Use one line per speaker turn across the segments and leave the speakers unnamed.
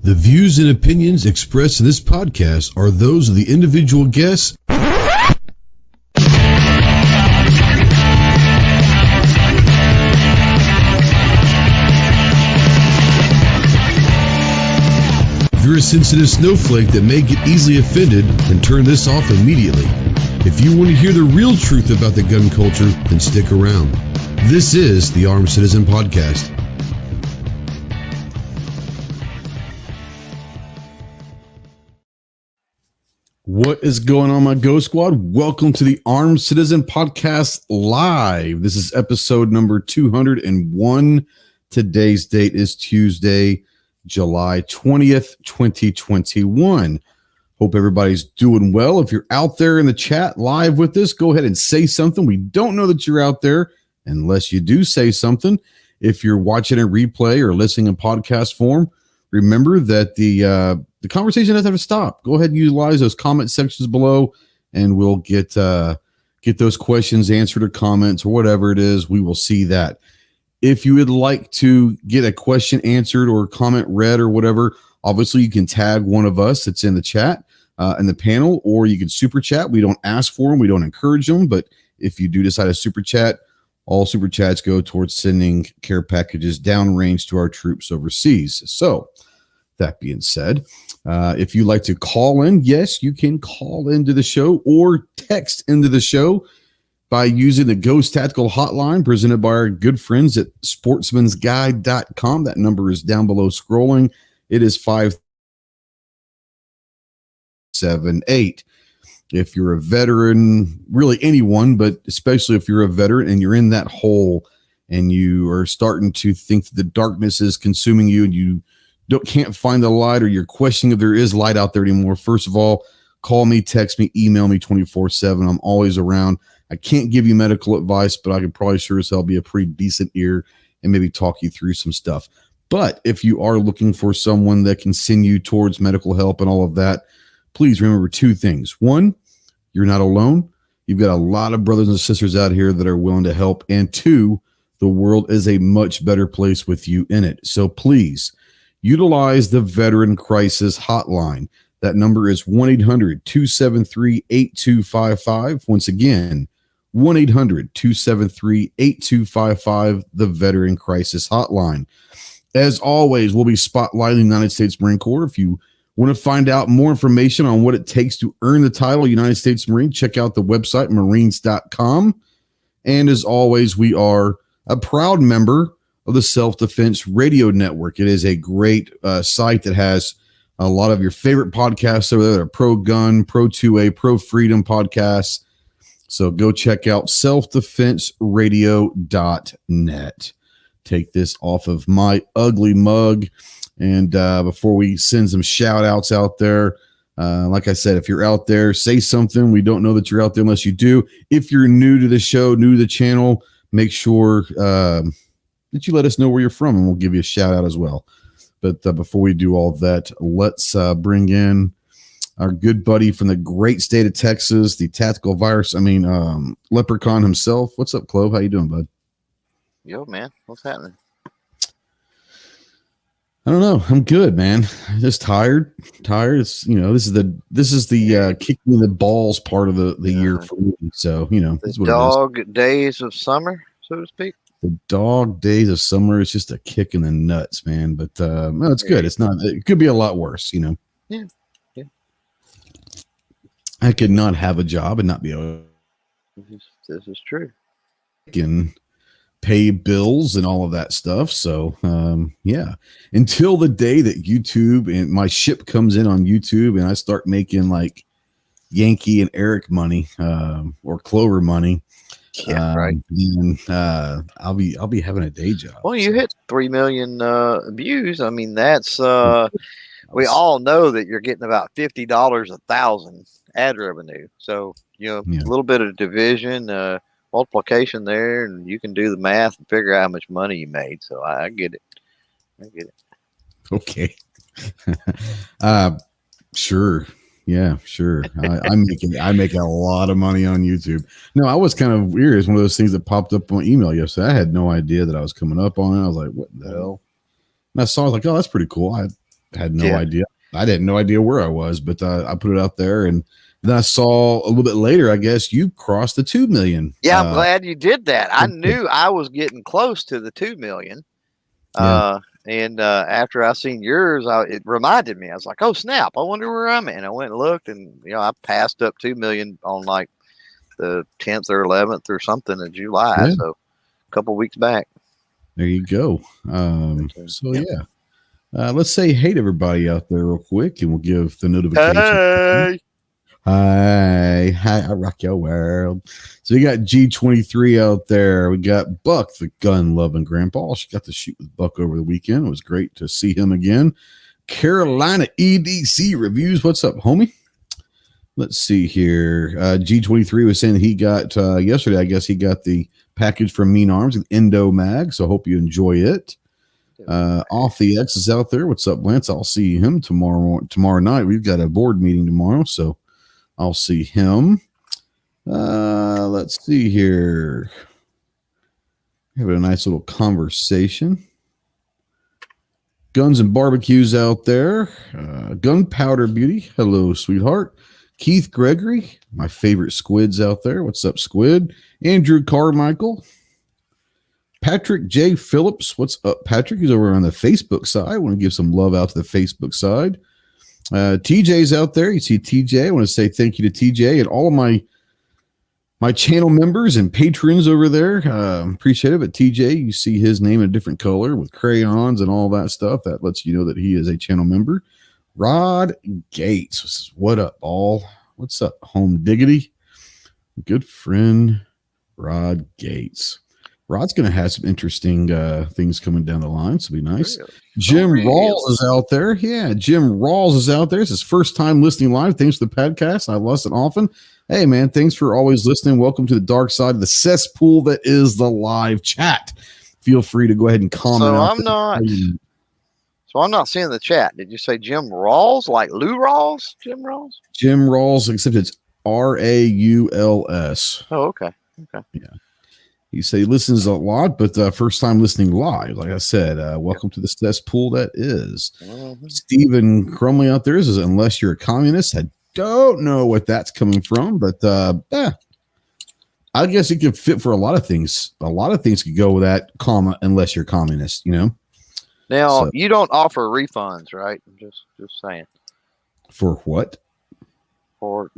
The views and opinions expressed in this podcast are those of the individual guests. If you're a sensitive snowflake that may get easily offended, then turn this off immediately. If you want to hear the real truth about the gun culture, then stick around. This is the Armed Citizen Podcast. What is going on, my Go Squad? Welcome to the Armed Citizen Podcast Live. This is episode number 201. Today's date is Tuesday, July 20th, 2021. Hope everybody's doing well. If you're out there in the chat live with us, go ahead and say something. We don't know that you're out there unless you do say something. If you're watching a replay or listening in podcast form, remember that the conversation doesn't have to stop. Go ahead and utilize those comment sections below, and we'll get those questions answered or comments or whatever it is. We will see that. If you would like to get a question answered or comment read or whatever, obviously you can tag one of us that's in the chat, in the panel, or you can super chat. We don't ask for them. We don't encourage them. But if you do decide to super chat, all super chats go towards sending care packages downrange to our troops overseas. So that being said, if you'd like to call in, yes, you can call into the show or text into the show by using the Ghost Tactical Hotline presented by our good friends at sportsmansguide.com. That number is down below scrolling. It is 578. If you're a veteran, really anyone, but especially if you're a veteran and you're in that hole and you are starting to think that the darkness is consuming you and you can't find the light, or you're questioning if there is light out there anymore, first of all, call me, text me, email me 24/7. I'm always around. I can't give you medical advice, but I can probably sure as hell be a pretty decent ear and maybe talk you through some stuff. But if you are looking for someone that can send you towards medical help and all of that, please remember two things. One, you're not alone. You've got a lot of brothers and sisters out here that are willing to help. And two, the world is a much better place with you in it. So please utilize the Veteran Crisis Hotline. That number is 1-800-273-8255. Once again, 1-800-273-8255, the Veteran Crisis Hotline. As always, we'll be spotlighting the United States Marine Corps. If you want to find out more information on what it takes to earn the title United States Marine, check out the website, marines.com. And as always, we are a proud member of the Self-Defense Radio Network. It is a great site that has a lot of your favorite podcasts over there. Pro-gun, pro-2A, pro-freedom podcasts. So go check out selfdefenseradio.net. Take this off of my ugly mug. And before we send some shout outs out there, like I said, if you're out there, say something. We don't know that you're out there unless you do. If you're new to the show, new to the channel, make sure that you let us know where you're from, and we'll give you a shout out as well. But before we do all that, let's bring in our good buddy from the great state of Texas, the tactical leprechaun himself. What's up, Clove? How you doing, bud?
Yo, man. What's happening?
I don't know. I'm good, man. Just tired. It's, this is the kicking the balls part of the year for me. So,
the dog days of summer, so to speak.
The dog days of summer is just a kick in the nuts, man. But no, it's good. It's not. It could be a lot worse,
Yeah.
I could not have a job and not be able.
This is true.
And pay bills and all of that stuff. So, yeah, until the day that YouTube and my ship comes in on YouTube and I start making like Yankee and Eric money, or Clover money.
Yeah, right.
And I'll be having a day job.
Well, you hit 3 million views. I mean, that's we all know that you're getting about $50 a thousand ad revenue. So, a little bit of division, multiplication there, and you can do the math and figure out how much money you made. So I get it.
Okay. Sure. Yeah, sure. I make a lot of money on YouTube. No, I was kind of weird. It's one of those things that popped up on my email yesterday. I had no idea that I was coming up on it. I was like, what the hell? And I saw, I was like, oh, that's pretty cool. had no idea. I didn't no idea where I was, but I put it out there, and then I saw a little bit later, I guess you crossed the 2 million.
Yeah, I'm glad you did that. I knew I was getting close to the 2 million. And after I seen yours, it reminded me. I was like, "Oh snap! I wonder where I'm at." And I went and looked, and I passed up 2 million on like the 10th or 11th or something of July. So a couple weeks back.
There you go. Let's say hey to everybody out there real quick, and we'll give the notification. Hi, I rock your world. So we got G23 out there. We got Buck, the gun-loving grandpa. She got to shoot with Buck over the weekend. It was great to see him again. Carolina EDC Reviews. What's up, homie? Let's see here. G23 was saying that he got, yesterday, I guess he got the package from Mean Arms with Endo Mag, so I hope you enjoy it. Off the X is out there. What's up, Lance? I'll see him tomorrow night. We've got a board meeting tomorrow, so I'll see him. Let's see here. Having a nice little conversation. Guns and barbecues out there. Gunpowder Beauty. Hello, sweetheart. Keith Gregory, my favorite squids out there. What's up, squid? Andrew Carmichael. Patrick J. Phillips. What's up, Patrick? He's over on the Facebook side. I want to give some love out to the Facebook side. TJ's out there. You see TJ. I want to say thank you to TJ and all of my channel members and patrons over there. Appreciate it. But TJ, you see his name in a different color with crayons and all that stuff. That lets you know that he is a channel member. Rod Gates. What up, all? What's up, Home Diggity? Good friend, Rod Gates. Rod's going to have some interesting things coming down the line, so be nice. Really? Jim Rawls is out there. Yeah, Jim Rawls is out there. It's his first time listening live. Thanks for the podcast. I listen often. Hey, man, thanks for always listening. Welcome to the dark side of the cesspool that is the live chat. Feel free to go ahead and comment.
So I'm not seeing the chat. Did you say Jim Rawls, like Lou Rawls? Jim Rawls?
Jim Rawls, except it's Rauls.
Oh, okay. Okay.
Yeah. You say he listens a lot, but first time listening live. Like I said, welcome to the cesspool that is. Mm-hmm. Stephen Crumley out there says, unless you're a communist, I don't know what that's coming from, but I guess it could fit for a lot of things. A lot of things could go with that comma, unless you're communist, you know?
Now, you don't offer refunds, right? I'm just saying.
For what?
For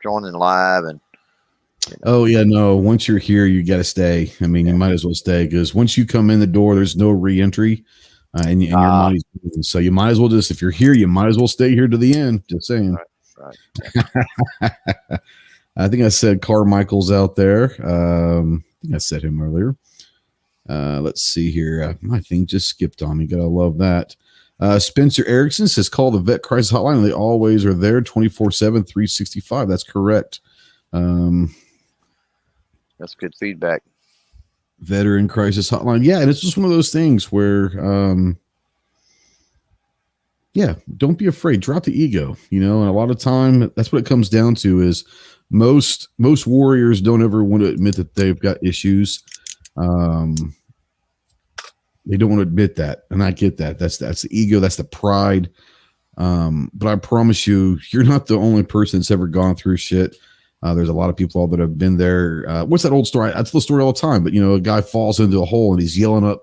joining live and.
Oh, yeah, no. Once you're here, you got to stay. I mean, you might as well stay because once you come in the door, there's no re-entry and your money's moving. So you might as well just, if you're here, you might as well stay here to the end. Just saying.
Right.
I think I said Carmichael's out there. I think I said him earlier. Let's see here. My thing just skipped on me. Gotta love that. Spencer Erickson says, call the Vet Crisis Hotline. They always are there 24/7, 365. That's correct.
That's good feedback.
Veteran Crisis Hotline. Yeah, and it's just one of those things where, don't be afraid. Drop the ego, and a lot of time, that's what it comes down to is most warriors don't ever want to admit that they've got issues. They don't want to admit that, and I get that. That's the ego. That's the pride. But I promise you, you're not the only person that's ever gone through shit. There's a lot of people that have been there. What's that old story? I tell the story all the time, but a guy falls into a hole and he's yelling up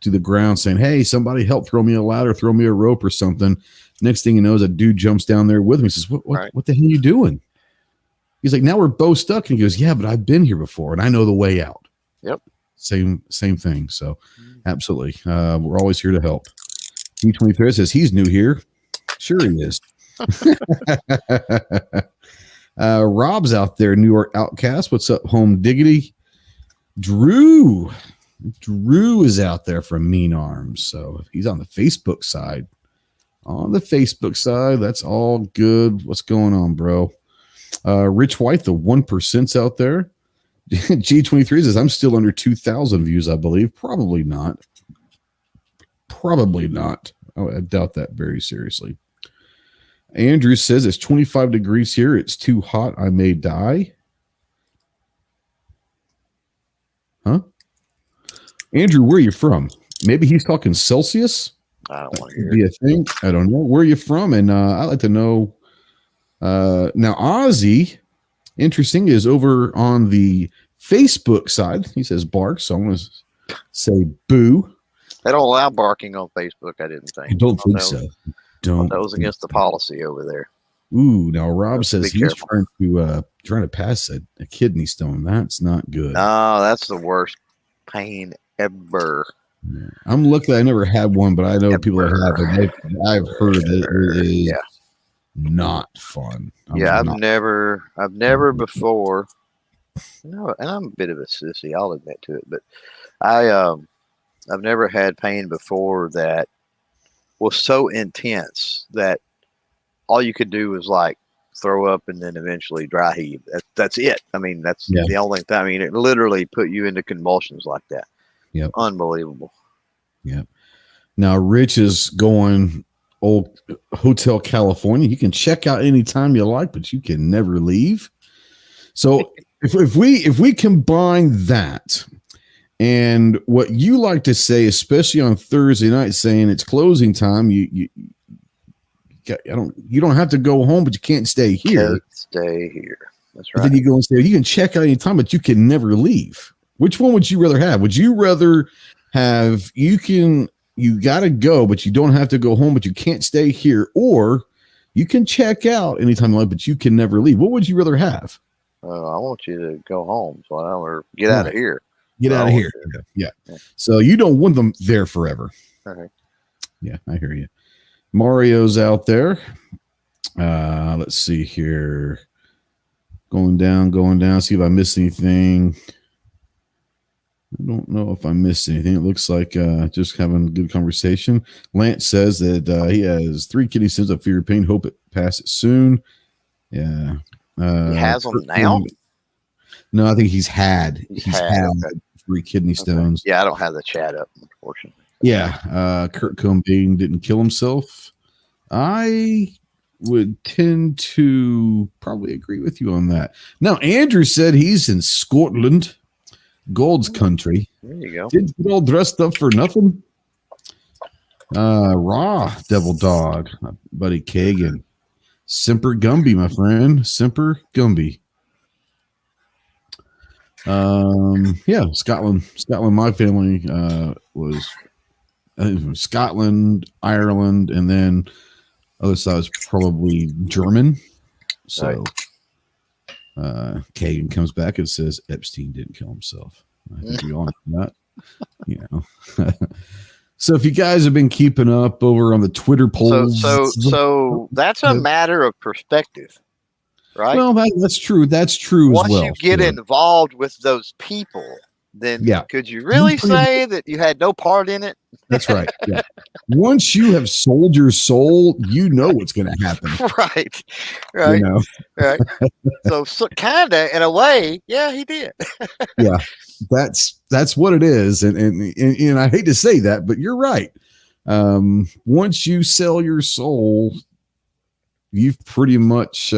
to the ground saying, hey, somebody help, throw me a ladder, throw me a rope or something. Next thing you know is a dude jumps down there with him. He says, what the hell are you doing? He's like, now we're both stuck. And he goes, yeah, but I've been here before and I know the way out.
Yep.
Same thing. So absolutely. We're always here to help. G23 says he's new here. Sure he is. Rob's out there, New York Outcast. What's up, Home Diggity? Drew is out there from Mean Arms. So he's on the Facebook side. That's all good. What's going on, bro? Rich White, the 1%'s out there. G23 says, I'm still under 2,000 views, I believe. Probably not. Oh, I doubt that very seriously. Andrew says it's 25 degrees here. It's too hot. I may die. Huh? Andrew, where are you from? Maybe he's talking Celsius.
I don't want to
Could
hear
be
it.
a thing. I don't know. Where are you from? And I'd like to know. Now, Ozzy, interesting, is over on the Facebook side. He says bark, so I'm going to say boo.
They don't allow barking on Facebook, I didn't think.
I don't think so. Don't.
That was against the policy over there.
Ooh, now Rob
So
says
be
he's
careful.
trying to pass a kidney stone. That's not good.
No, that's the worst pain ever.
Yeah. I'm lucky I never had one, but I know people that have it. I've heard that it is not fun.
I've never before. No, and I'm a bit of a sissy, I'll admit to it, but I've never had pain before that was so intense that all you could do was like throw up and then eventually dry heave. That's it. I mean, that's the only thing. I mean, it literally put you into convulsions like that.
Yep.
Unbelievable.
Yep. Now Rich is going old Hotel California. You can check out anytime you like, but you can never leave. So if we combine that and what you like to say, especially on Thursday night, saying it's closing time, you don't have to go home, but you can't stay here.
Can't stay here. That's right.
But then you go and say you can check out anytime, but you can never leave. Which one would you rather have? Would you rather have you got to go, but you don't have to go home, but you can't stay here, or you can check out anytime you like, but you can never leave? What would you rather have?
I want you to go home, so I don't get out of here.
Get out of here. Yeah. So you don't want them there forever.
Okay.
Yeah, I hear you. Mario's out there. Let's see here. Going down. See if I missed anything. I don't know if I missed anything. It looks like just having a good conversation. Lance says that he has 3 kidney stones of fear pain. Hope it passes soon. Yeah.
He has them now?
No, I think he's had 3 kidney stones.
Yeah, I don't have the chat up, unfortunately.
Yeah. Kurt Cobain didn't kill himself. I would tend to probably agree with you on that. Now, Andrew said he's in Scotland, Gold's country.
There you go.
Didn't get all dressed up for nothing. Raw Devil Dog, my buddy Kagan. Semper Gumby, my friend. Semper Gumby. Scotland. My family was from Scotland, Ireland, and then other side was probably German. So Kagan comes back and says Epstein didn't kill himself. I think we all know that. So if you guys have been keeping up over on the Twitter polls,
so that's a matter of perspective, right?
Well, that's true. That's true.
Once
as well.
you get involved with those people, then could you really say that you had no part in it?
That's right. Yeah. Once you have sold your soul, you know what's going to happen.
Right.
You know?
Right. So kind of in a way, yeah, he did.
Yeah. That's what it is. And I hate to say that, but you're right. Once you sell your soul, you've pretty much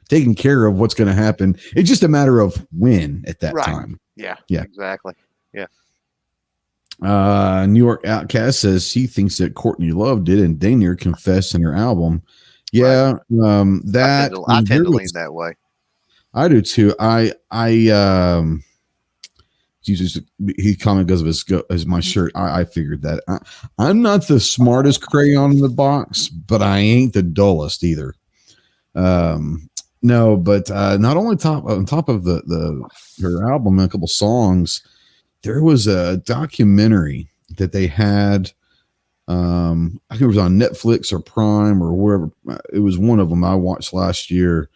taken care of what's going to happen. It's just a matter of when at that time.
Yeah. Exactly. Yeah.
New York Outcast says he thinks that Courtney Love did, and Danier confessed in her album. Yeah. That
I tend to lean that way.
I do too. He commented because of my shirt. I figured that. I'm not the smartest crayon in the box, but I ain't the dullest either. No, but not only on top of her album and a couple songs, there was a documentary that they had. I think it was on Netflix or Prime or wherever. It was one of them I watched last year,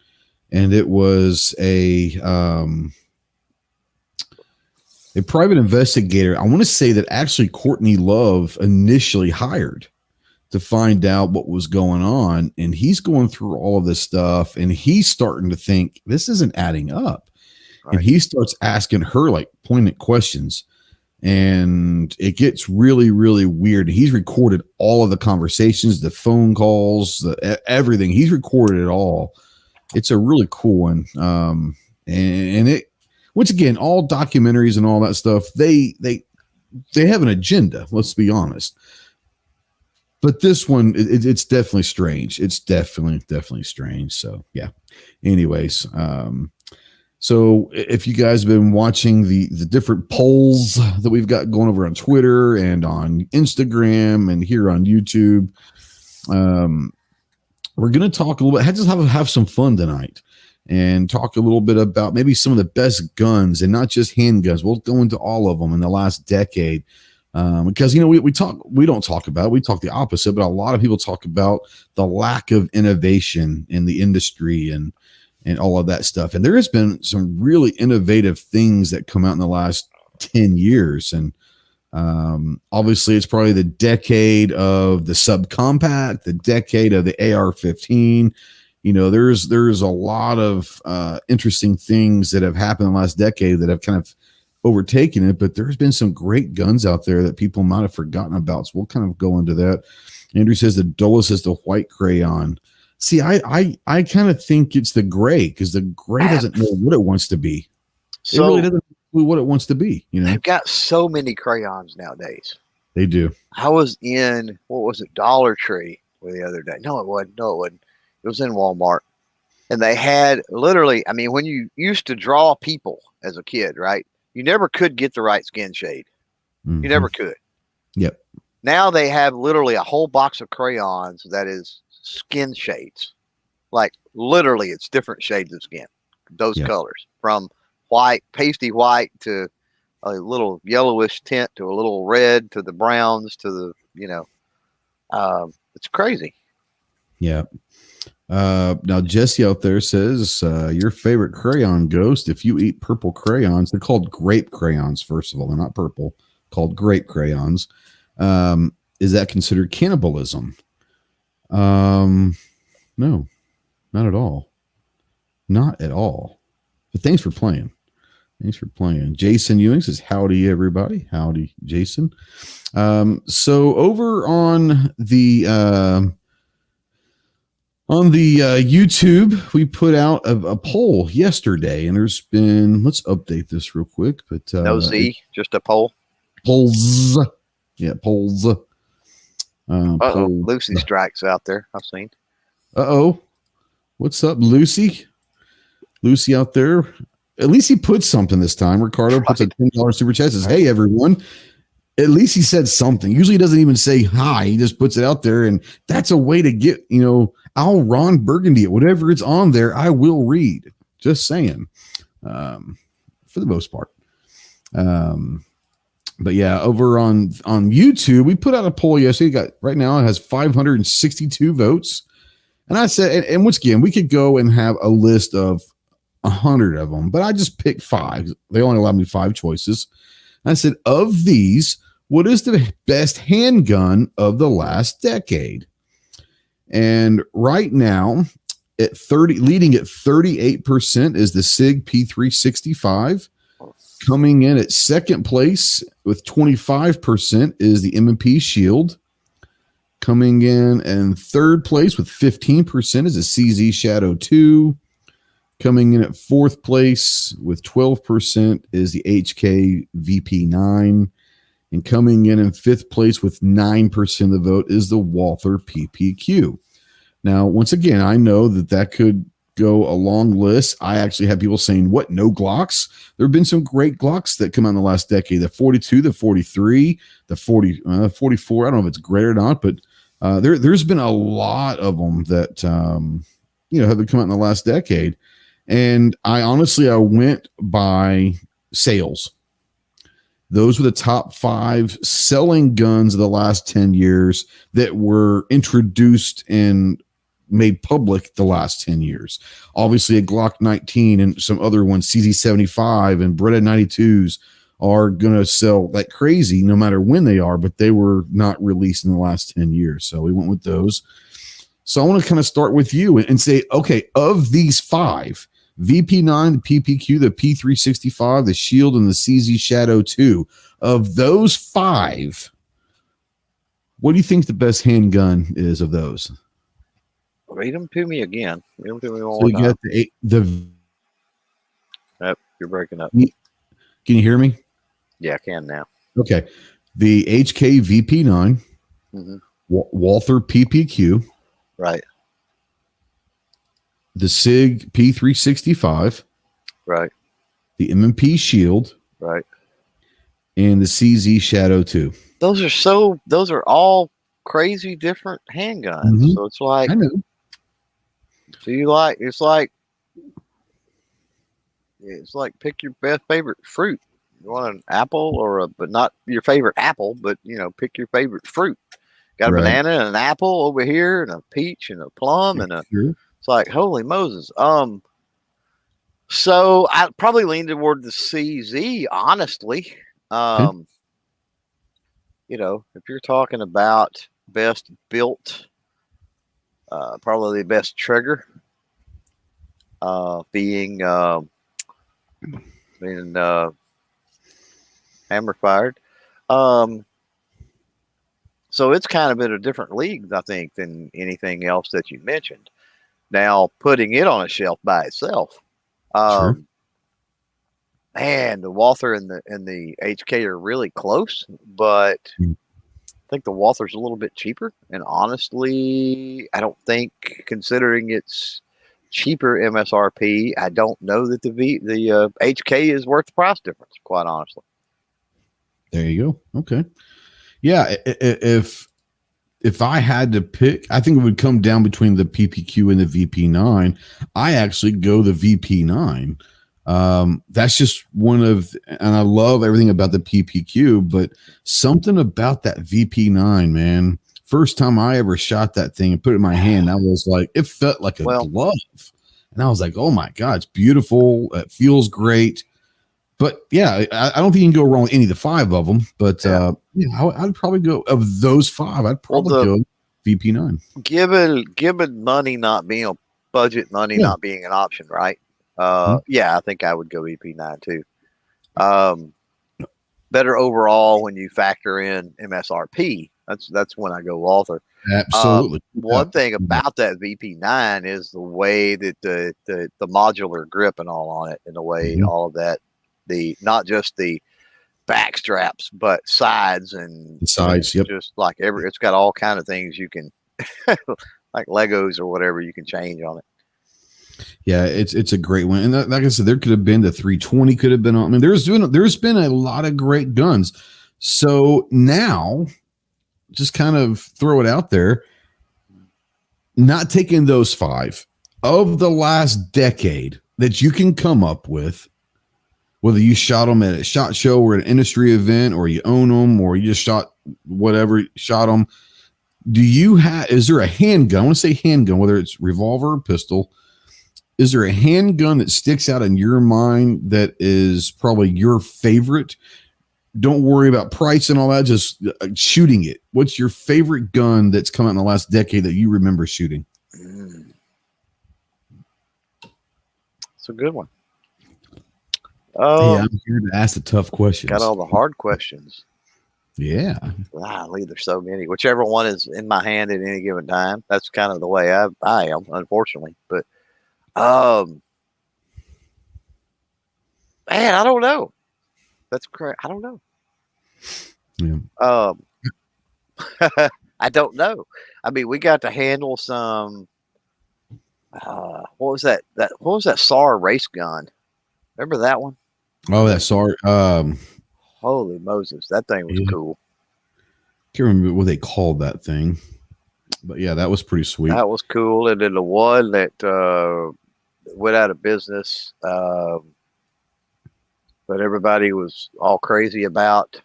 and it was a private investigator. I want to say that actually Courtney Love initially hired to find out what was going on. And he's going through all of this stuff and he's starting to think this isn't adding up. Right. And he starts asking her like poignant questions and it gets really, really weird. He's recorded all of the conversations, the phone calls, everything. He's recorded it all. It's a really cool one. And it, once again, all documentaries and all that stuff, they have an agenda. Let's be honest. But this one, it's definitely strange. It's definitely strange. So yeah. Anyways, so if you guys have been watching the different polls that we've got going over on Twitter and on Instagram and here on YouTube, we're going to talk a little bit, just have some fun tonight and talk a little bit about maybe some of the best guns and not just handguns. We'll go into all of them in the last decade. Because, we talk the opposite, but a lot of people talk about the lack of innovation in the industry and all of that stuff. And there has been some really innovative things that come out in the last 10 years. And obviously it's probably the decade of the subcompact, the decade of the AR-15. There's a lot of interesting things that have happened in the last decade that have kind of overtaken it, but there's been some great guns out there that people might have forgotten about. So we'll kind of go into that. Andrew says the duelist is the white crayon. See, I kind of think it's the gray, because the gray doesn't know what it wants to be. So it really doesn't know what it wants to be.
They've got so many crayons nowadays.
They do.
I was in, Dollar Tree the other day. No, it wasn't. It was in Walmart. And they had literally, when you used to draw people as a kid, right? You never could get the right skin shade. Mm-hmm. You never could.
Yep.
Now they have literally a whole box of crayons that is skin shades. Like literally it's different shades of skin. Those colors, from white, pasty white, to a little yellowish tint, to a little red, to the browns, to the, it's crazy.
Yeah. Now Jesse out there says, your favorite crayon, Ghost, if you eat purple crayons, they're called grape crayons. First of all, they're not purple, called grape crayons. Is that considered cannibalism? No, not at all. Not at all. But thanks for playing. Jason Ewing says, howdy, everybody. Howdy, Jason. So over on the YouTube, we put out a poll yesterday, and there's been, let's update this real quick, but
no Z, just a poll.
Polls. Yeah, polls.
Lucy Strikes out there, I've seen.
What's up, Lucy? Lucy out there. At least he put something this time. Ricardo puts a $10 super chat, says, hey, everyone. At least he said something. Usually he doesn't even say hi. He just puts it out there, and that's a way to get, I'll Ron Burgundy it. Whatever it's on there, I will read. Just saying. For the most part. But yeah, over on YouTube, we put out a poll yesterday. Right now it has 562 votes. And I said, and once again, we could go and have a list of 100 of them, but I just picked 5. They only allowed me 5 choices. I said, of these, what is the best handgun of the last decade? And right now, leading at 38% is the SIG P365. Coming in at second place with 25% is the M&P Shield. Coming in third place with 15% is the CZ Shadow 2. Coming in at fourth place with 12% is the HK VP9. And coming in fifth place with 9% of the vote is the Walther PPQ. Now, once again, I know that could go a long list. I actually have people saying, what, no Glocks? There have been some great Glocks that come out in the last decade. The 42, the 43, the 44. I don't know if it's great or not, but there's been a lot of them that, have come out in the last decade. And I went by sales. Those were the top 5 selling guns of the last 10 years that were introduced and made public the last 10 years. Obviously, a Glock 19 and some other ones, CZ75 and Beretta 92s, are going to sell like crazy no matter when they are, but they were not released in the last 10 years. So we went with those. So I want to kind of start with you and say, okay, of these 5, VP9, the PPQ, the P365, the Shield, and the CZ Shadow 2, of those 5, what do you think the best handgun is of those?
Read them to me again. Read them to me one
more time. So you got
Yep, you're breaking up.
Can you hear me?
Yeah, I can now.
Okay. The HK VP9, Walther PPQ,
Right.
the SIG P365,
Right.
the M&P Shield,
Right.
and the CZ Shadow 2.
Those are all crazy different handguns.
Mm-hmm.
So it's like,
I know.
so it's like pick your best favorite fruit. You want an apple but not your favorite apple, but pick your favorite fruit. Got a
Right.
banana and an apple over here, and a peach and a plum and
Sure.
it's like, holy Moses. So I probably lean toward the CZ, honestly.
Okay.
If you're talking about best built, probably the best trigger, being hammer fired. So it's kind of in a different league, I think, than anything else that you mentioned. Now, putting it on a shelf by itself,
Sure.
man, the Walther and the HK are really close, but I think the Walther's a little bit cheaper. And honestly, I don't think, considering it's cheaper MSRP, I don't know that the HK is worth the price difference, quite honestly.
There you go. Okay. Yeah. If I had to pick, I think it would come down between the PPQ and the VP9. I actually go the VP9. That's just and I love everything about the PPQ, but something about that VP9, man. First time I ever shot that thing and put it in my hand, I was like, it felt like a glove. And I was like, oh my God, it's beautiful. It feels great. But yeah, I don't think you can go wrong with any of the 5 of them. But I'd probably go, of those 5, I'd probably go VP9.
Given money not being a budget, money not being an option, right? Yeah, I think I would go VP9 too. Better overall when you factor in MSRP. That's when I go Walther.
Absolutely.
One thing about that VP9 is the way that the modular grip and all on it, and the way all of that, not just the back straps, but sides and just like it's got all kind of things you can like Legos or whatever you can change on it.
Yeah, it's a great one. And like I said, there could have been the 320 could have been on. I mean, there's been a lot of great guns. So now just kind of throw it out there. Not taking those 5 of the last decade that you can come up with, whether you shot them at a SHOT Show or an industry event, or you own them, or you just shot them. Is there a handgun? I want to say handgun, whether it's revolver or pistol. Is there a handgun that sticks out in your mind that is probably your favorite? Don't worry about price and all that. Just shooting it. What's your favorite gun that's come out in the last decade that you remember shooting?
It's a good one.
Yeah, I'm here to ask the tough questions.
Got all the hard questions.
Yeah.
Golly, there's so many. Whichever one is in my hand at any given time. That's kind of the way I am, unfortunately. But man, I don't know. That's correct. I don't know.
Yeah.
I don't know. I mean, we got to handle some. What was that? What was that SAR race gun? Remember that one?
Oh, that SAR.
Holy Moses, that thing was cool.
Can't remember what they called that thing, but yeah, that was pretty sweet.
That was cool. And then the one that went out of business, but everybody was all crazy about.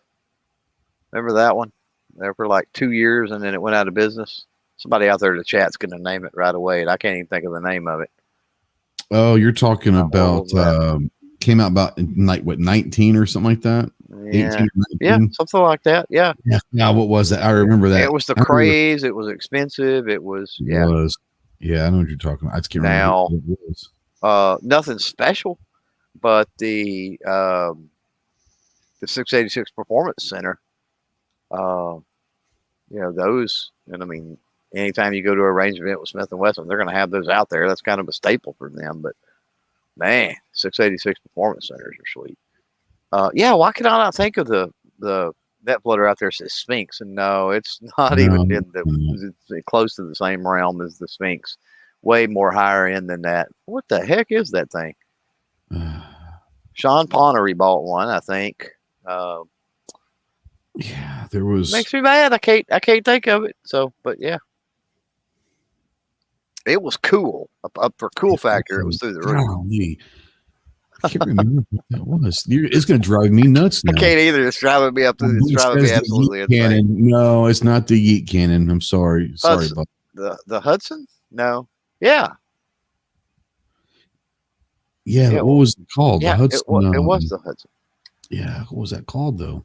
Remember that one? There for like 2 years, and then it went out of business. Somebody out there in the chat's going to name it right away, and I can't even think of the name of it.
Oh, you're talking about came out about like what, 19 or something like that?
Yeah. 18 or 19? Yeah, something like that. Yeah.
Yeah. What was that? I remember that.
It was the craze. It was expensive. It was. Yeah,
I know what you're talking about. I just can't remember what it was.
Nothing special, but the 686 Performance Center. Those, and I mean, anytime you go to a range event with Smith & Wesson, they're going to have those out there. That's kind of a staple for them. But man, 686 Performance Centers are sweet. Why can I not think of the net floater out there says Sphinx, and no, it's not even in it's close to the same realm as the Sphinx. Way more higher end than that. What the heck is that thing? Sean Connery bought one, I think.
Yeah, there was.
Makes me mad. I can't think of it. So, but yeah, it was cool. Up for cool factor, it was through the roof.
Golly. I can't remember what that was. It's going to drive me nuts now.
I can't either. It's driving me up. It's driving me absolutely insane.
No, it's not the Yeet Cannon. I'm sorry. Sorry about
the Hudson. No. Yeah.
Yeah. What was it called?
Yeah,
the Hudson.
It was the Hudson.
Yeah. What was that called though?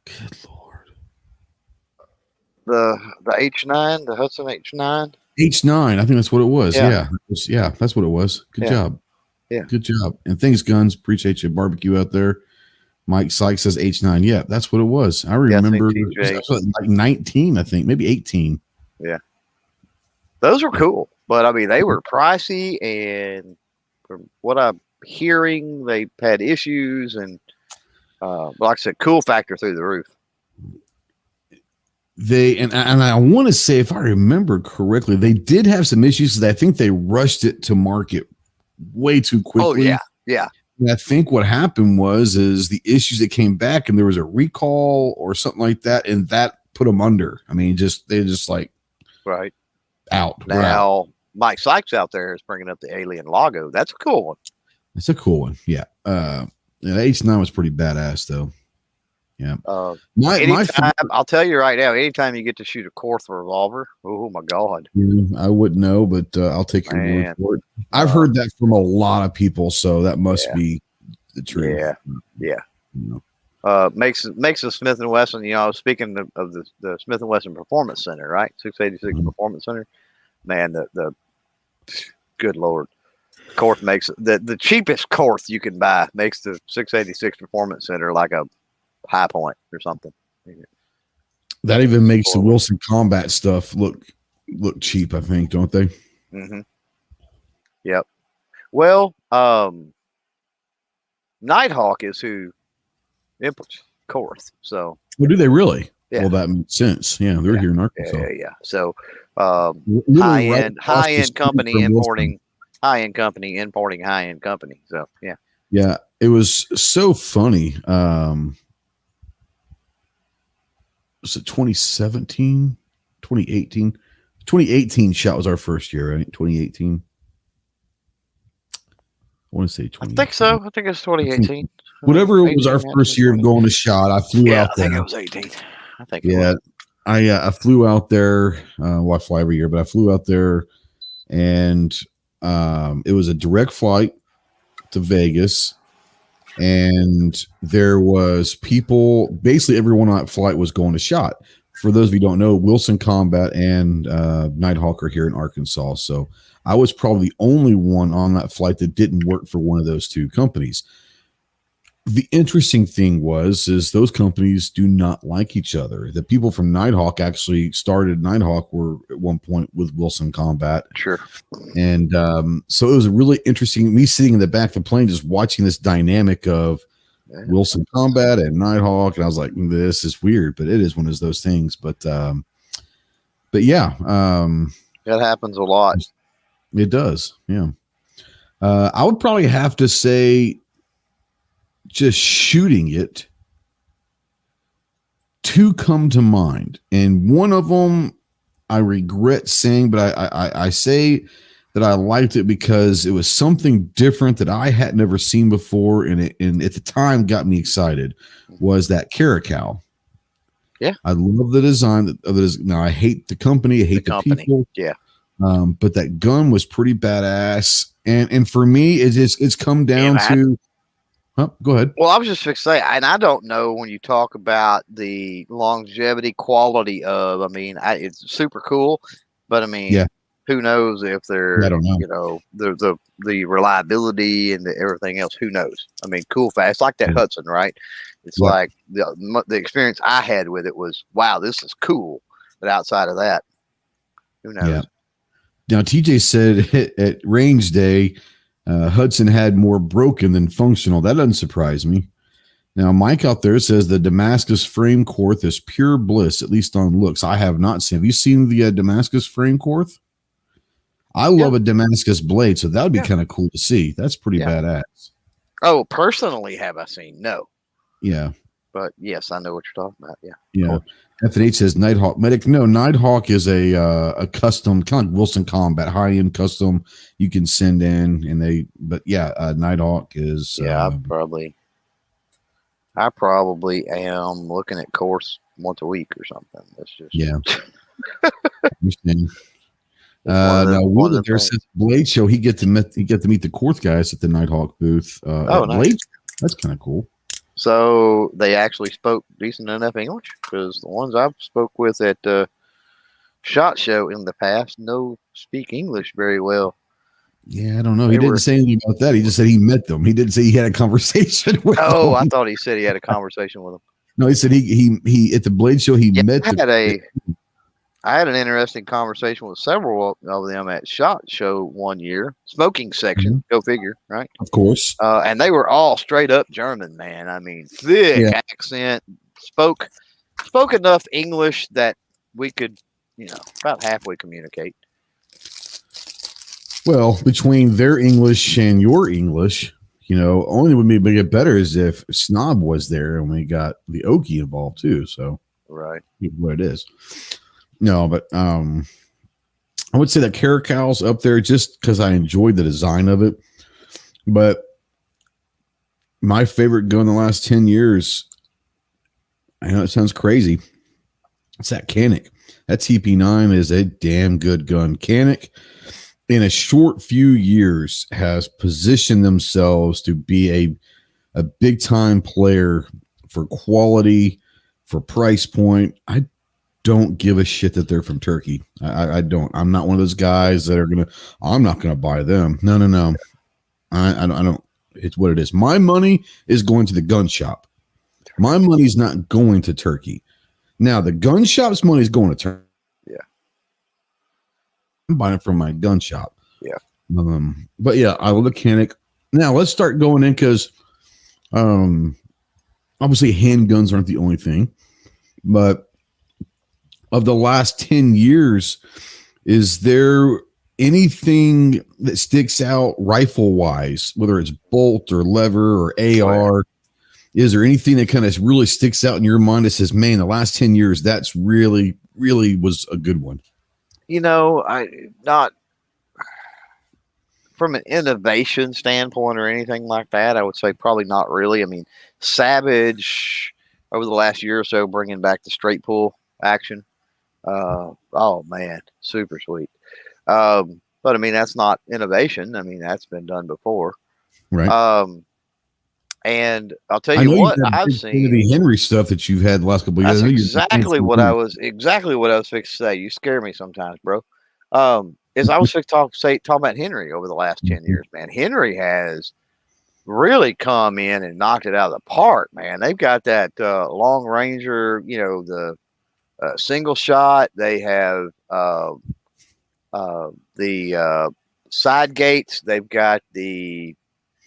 Good Lord.
The H9, the Hudson H9.
H9, I think that's what it was. Yeah, that's what it was. Good job.
Yeah,
good job. And thanks, Guns. Appreciate you. Barbecue out there. Mike Sykes says H9. Yeah, that's what it was. I remember it was like 19, I think, maybe 18.
Yeah, those were cool, but I mean, they were pricey, and from what I'm hearing, they had issues, and like I said, cool factor through the roof.
And I want to say, if I remember correctly, they did have some issues because I think they rushed it to market way too quickly.
Oh yeah.
And I think what happened was the issues that came back, and there was a recall or something like that, and that put them under. I mean, they just like
right
out
now. Mike Sykes out there is bringing up the Alien Lago. That's a cool one.
It's a cool one. Yeah. The H9 was pretty badass though. Yeah.
I'll tell you right now, anytime you get to shoot a Korth revolver, oh my God.
I wouldn't know, but I'll take your word for it. I've heard that from a lot of people, so that must be the truth.
Yeah. Makes a Smith & Wesson, speaking of the Smith & Wesson Performance Center, right? 686 Performance Center. Man, the good Lord. Korth makes the cheapest Korth you can buy makes the 686 Performance Center like a high point or something.
That even makes the Wilson Combat stuff look cheap, I think, don't they?
Mm-hmm. Yep. Well, Nighthawk is who imports Korth. So,
well, do they really? Yeah. Well, that makes sense. Yeah, they're here in Arkansas.
Yeah. So, high end company importing high-end company. So, yeah.
Yeah, it was so funny. Was it 2017, 2018? 2018 shot was our first year, right? 2018. I want to say 20.
I think so. I think it's 2018.
Whatever it was, our first year of going to shot. I flew out there.
I think it was 18. I think.
Yeah, I flew out there. Well, I fly every year, but I flew out there, and it was a direct flight to Vegas. And there was people, basically everyone on that flight was going to shot. For those of you who don't know, Wilson Combat and Nighthawk are here in Arkansas. So I was probably the only one on that flight that didn't work for one of those two companies. The interesting thing is those companies do not like each other. The people from Nighthawk actually started Nighthawk were at one point with Wilson Combat.
Sure.
And so it was really interesting. Me sitting in the back of the plane, just watching this dynamic of Wilson Combat and Nighthawk. And I was like, this is weird, but it is one of those things. But yeah.
That happens a lot.
It does. Yeah. I would probably have to say, just shooting it, two come to mind, and one of them I regret saying, but I say that I liked it because it was something different that I had never seen before, and at the time got me excited. Was that Caracal?
Yeah,
I love the design of it. Now I hate the company, I hate the people.
Yeah,
but that gun was pretty badass, and for me, it's come down to. Oh, go ahead.
Well, I was just fixed to say, and I don't know when you talk about the longevity quality of, I mean, it's super cool, but I mean, who knows if they're,
I don't know.
The reliability and everything else, who knows? I mean, cool, fast. It's like that Hudson, right? It's like the experience I had with it was, wow, this is cool. But outside of that, who knows?
Yeah. Now, TJ said at range day, Hudson had more broken than functional. That doesn't surprise me. Now, Mike out there says the Damascus frame Korth is pure bliss, at least on looks. I have not seen. Have you seen the Damascus frame Korth? I love a Damascus blade, so that would be kind of cool to see. That's pretty badass.
Oh, personally, have I seen? No.
Yeah.
But yes, I know what you're talking about. Yeah.
Yeah. F&H says Nighthawk Medic. No, Nighthawk is a custom, kind of like Wilson Combat, high-end custom you can send in, Nighthawk is.
Yeah, I probably am looking at course once a week or something. That's just
Understand. Now Will there says Blade Show. He get to meet the Korth guys at the Nighthawk booth. Nice. Blade. That's kind of cool.
So they actually spoke decent enough English, because the ones I've spoke with at SHOT Show in the past speak English very well.
Yeah, I don't know. He didn't say anything about that. He just said he met them. He didn't say he had a conversation with them.
Oh, I thought he said he had a conversation with them.
No, he said he at the Blade Show met them.
I had an interesting conversation with several of them at SHOT Show one year. Smoking section, go figure, right?
Of course.
And they were all straight up German, man. I mean, thick accent, spoke enough English that we could, about halfway communicate.
Well, between their English and your English, only would make it better is if Snob was there and we got the Okie involved too. So,
right,
what it is. No, but I would say that Caracal's up there just because I enjoyed the design of it. But my favorite gun in the last 10 years, I know it sounds crazy, it's that Canik. That TP9 is a damn good gun. Canik, in a short few years, has positioned themselves to be a big-time player for quality, for price point. I don't give a shit that they're from Turkey. I don't. I'm not one of those guys that are I'm not gonna buy them. No. I don't. It's what it is. My money is going to the gun shop. My money's not going to Turkey. Now the gun shop's money is going to Turkey.
Yeah.
I'm buying it from my gun shop.
Yeah.
But yeah, I love the Canik. Now let's start going in because obviously handguns aren't the only thing, but of the last 10 years, is there anything that sticks out rifle wise, whether it's bolt or lever or AR? Is there anything that kind of really sticks out in your mind that says, man, the last 10 years, that's really, really was a good one?
Not from an innovation standpoint or anything like that. I would say probably not really. I mean, Savage over the last year or so, bringing back the straight pull action. Oh man, super sweet. But I mean, that's not innovation. I mean, that's been done before.
Right.
And I'll tell you what I've seen,
the Henry stuff that you've had the last couple of years.
That's exactly what I was fixing to say. You scare me sometimes, bro. Is I was talking about Henry over the last 10 years, man. Henry has really come in and knocked it out of the park, man. They've got that long ranger, the single shot. They have the side gates. They've got the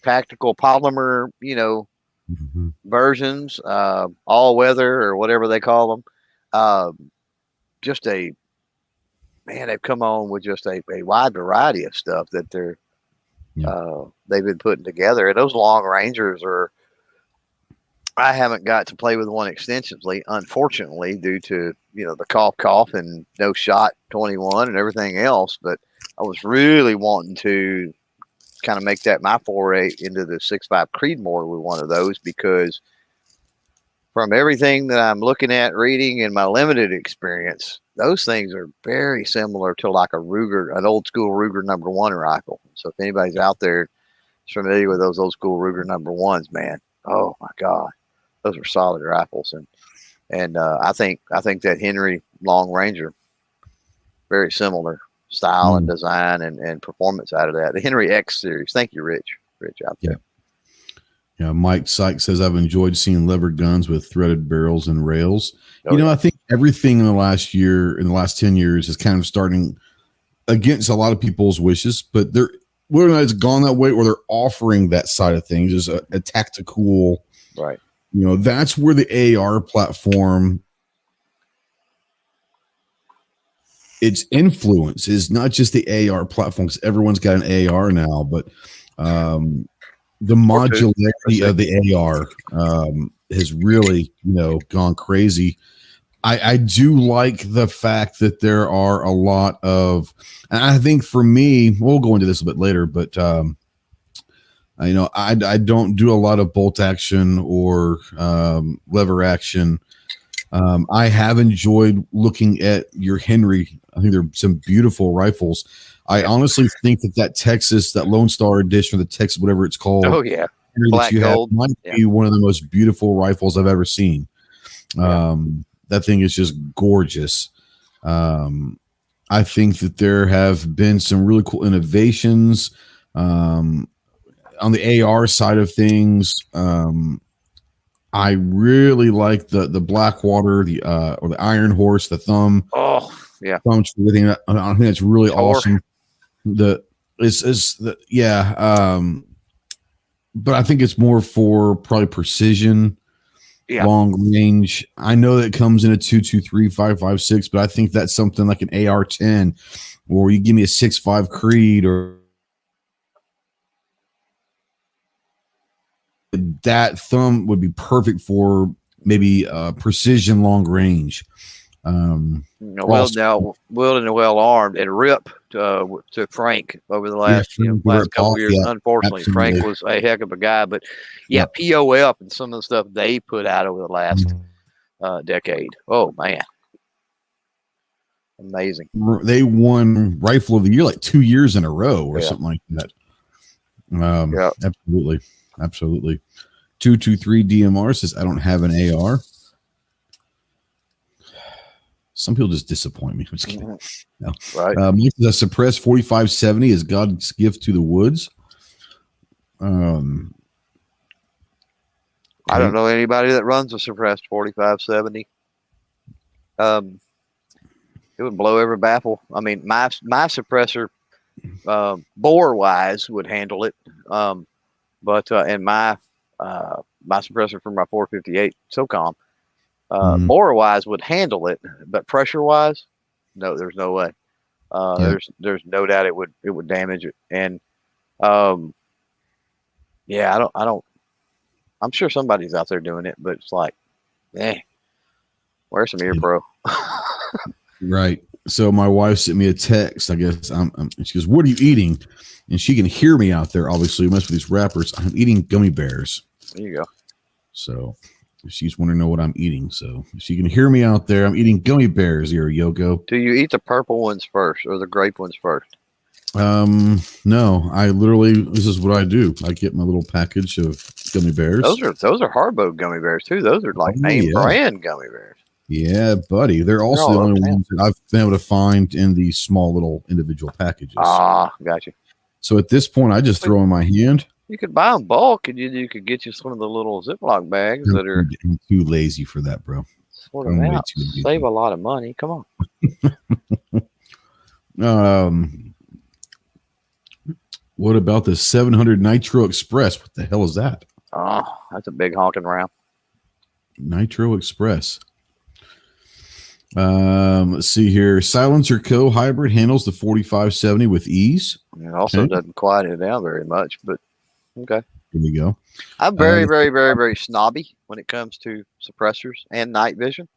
tactical polymer, versions, all weather or whatever they call them. They've come on with just a wide variety of stuff that they've been putting together. And those long rangers I haven't got to play with one extensively, unfortunately, due to, the cough and no shot 21 and everything else. But I was really wanting to kind of make that my foray into the 6.5 Creedmoor with one of those, because from everything that I'm looking at, reading, in my limited experience, those things are very similar to like a Ruger, an old school Ruger #1 rifle. So if anybody's out there familiar with those old school Ruger #1s, man, oh my God, those are solid rifles. And I think that Henry Long Ranger, very similar style and design and performance out of that. The Henry X series. Thank you, Rich out there.
Yeah. Mike Sykes says, I've enjoyed seeing lever guns with threaded barrels and rails. I think everything in the last 10 years is kind of starting against a lot of people's wishes, but whether or not it's gone that way or they're offering that side of things is a tactical,
right,
That's where the AR platform, its influence is not just the AR platform, because everyone's got an AR now, but the modularity of the AR has really, gone crazy. I do like the fact that there are a lot of, and I think for me, we'll go into this a bit later, but I don't do a lot of bolt action or lever action. I have enjoyed looking at your Henry. I think there are some beautiful rifles. I honestly think that Texas, that Lone Star edition, or the Texas, whatever it's called.
Oh yeah,
Black gold might be one of the most beautiful rifles I've ever seen. That thing is just gorgeous. I think that there have been some really cool innovations on the AR side of things. I really like the Blackwater, or the Iron Horse, the thumb.
Oh yeah,
thumb. I think that's really awesome. But I think it's more for probably precision. Yeah. Long range. I know that comes in a 223, 556, but I think that's something like an AR-10, or you give me a 6.5 Creed, or that thumb would be perfect for maybe precision long range.
Wielded and well armed, and Rip to Frank over the last couple of years. Yeah, unfortunately, absolutely. Frank was a heck of a guy, but POF and some of the stuff they put out over the last decade. Oh man, amazing!
They won Rifle of the Year like 2 years in a row, or something like that. Absolutely. 223 DMR says, I don't have an AR. Some people just disappoint me. I'm just kidding. No. Right. The suppressed 4570 is God's gift to the woods.
I don't know anybody that runs a suppressed 4570. It would blow every baffle. I mean, my suppressor, bore wise, would handle it. But and my suppressor for my 458 SOCOM, bore wise would handle it, but pressure wise, no, there's no way. There's no doubt it would damage it. And I don't. I'm sure somebody's out there doing it, but it's like, wear some ear pro.
Right. So my wife sent me a text. I guess she goes, "What are you eating?" And she can hear me out there. Obviously, mess with these rappers. I'm eating gummy bears.
There you go.
So she's wanting to know what I'm eating. So she can hear me out there. I'm eating gummy bears here, Yoko.
Do you eat the purple ones first or the grape ones first?
No, this is what I do. I get my little package of gummy bears.
Those are Haribo gummy bears too. Those are like name brand gummy bears.
Yeah, buddy. They're also the only ones that I've been able to find in these small little individual packages.
Ah, gotcha.
So at this point, I just throw in my hand.
You could buy them bulk, and you could get you some of the little Ziploc bags that are.
I'm too lazy for that, bro.
Sort of out. Save a lot of money. Come on.
What about the 700 Nitro Express? What the hell is that?
Oh, that's a big honking round.
Nitro Express. Let's see here. Silencer Co. Hybrid handles the 4570 with ease.
It also doesn't quiet it down very much, but okay.
Here we go.
I'm very, very, very, very snobby when it comes to suppressors and night vision.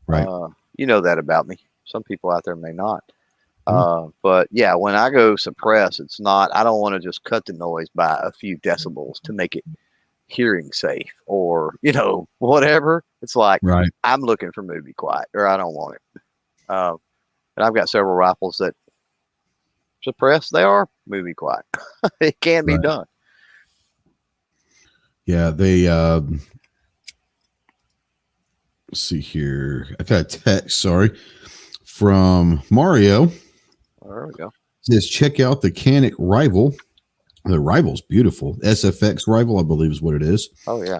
Right.
You know that about me. Some people out there may not. But yeah, when I go suppress, it's not, I don't want to just cut the noise by a few decibels to make it hearing safe or, whatever. It's like, I'm looking for movie quiet or I don't want it. And I've got several rifles that suppress. They are movie quiet. It can be done.
Yeah. They, let's see here. I got a text, from Mario.
There we go.
It says, check out the Canic Rival. The Rival's beautiful. SFX Rival, I believe is what it is.
Oh, yeah.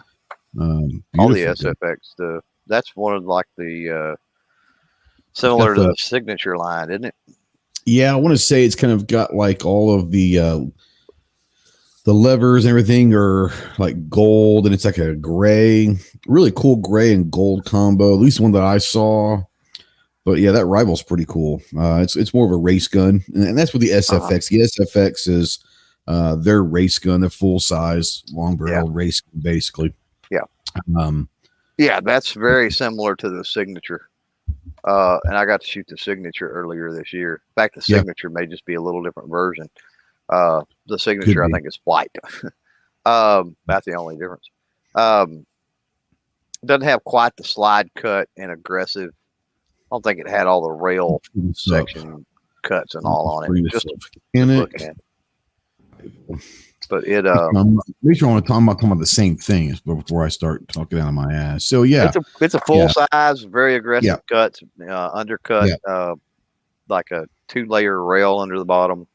All the SFX. That's one of like the similar to the signature line, isn't it?
Yeah, I want to say it's kind of got like all of the The levers and everything are like gold, and it's like a gray, really cool gray and gold combo. At least one that I saw. But yeah, that rival's pretty cool. It's more of a race gun, and that's what the SFX. The SFX is their race gun, their full size long barrel race gun, basically.
Yeah. That's very similar to the Signature. And I got to shoot the Signature earlier this year. In fact, the Signature may just be a little different version. The Signature, I think, is white. That's the only difference. Doesn't have quite the slide cut and aggressive. I don't think it had all the rail section cuts and all on it. Just looking at it. But it
make sure I want to talk about the same thing before I start talking out of my ass. So yeah,
it's a full size, very aggressive cuts, undercut, like a 2-layer rail under the bottom.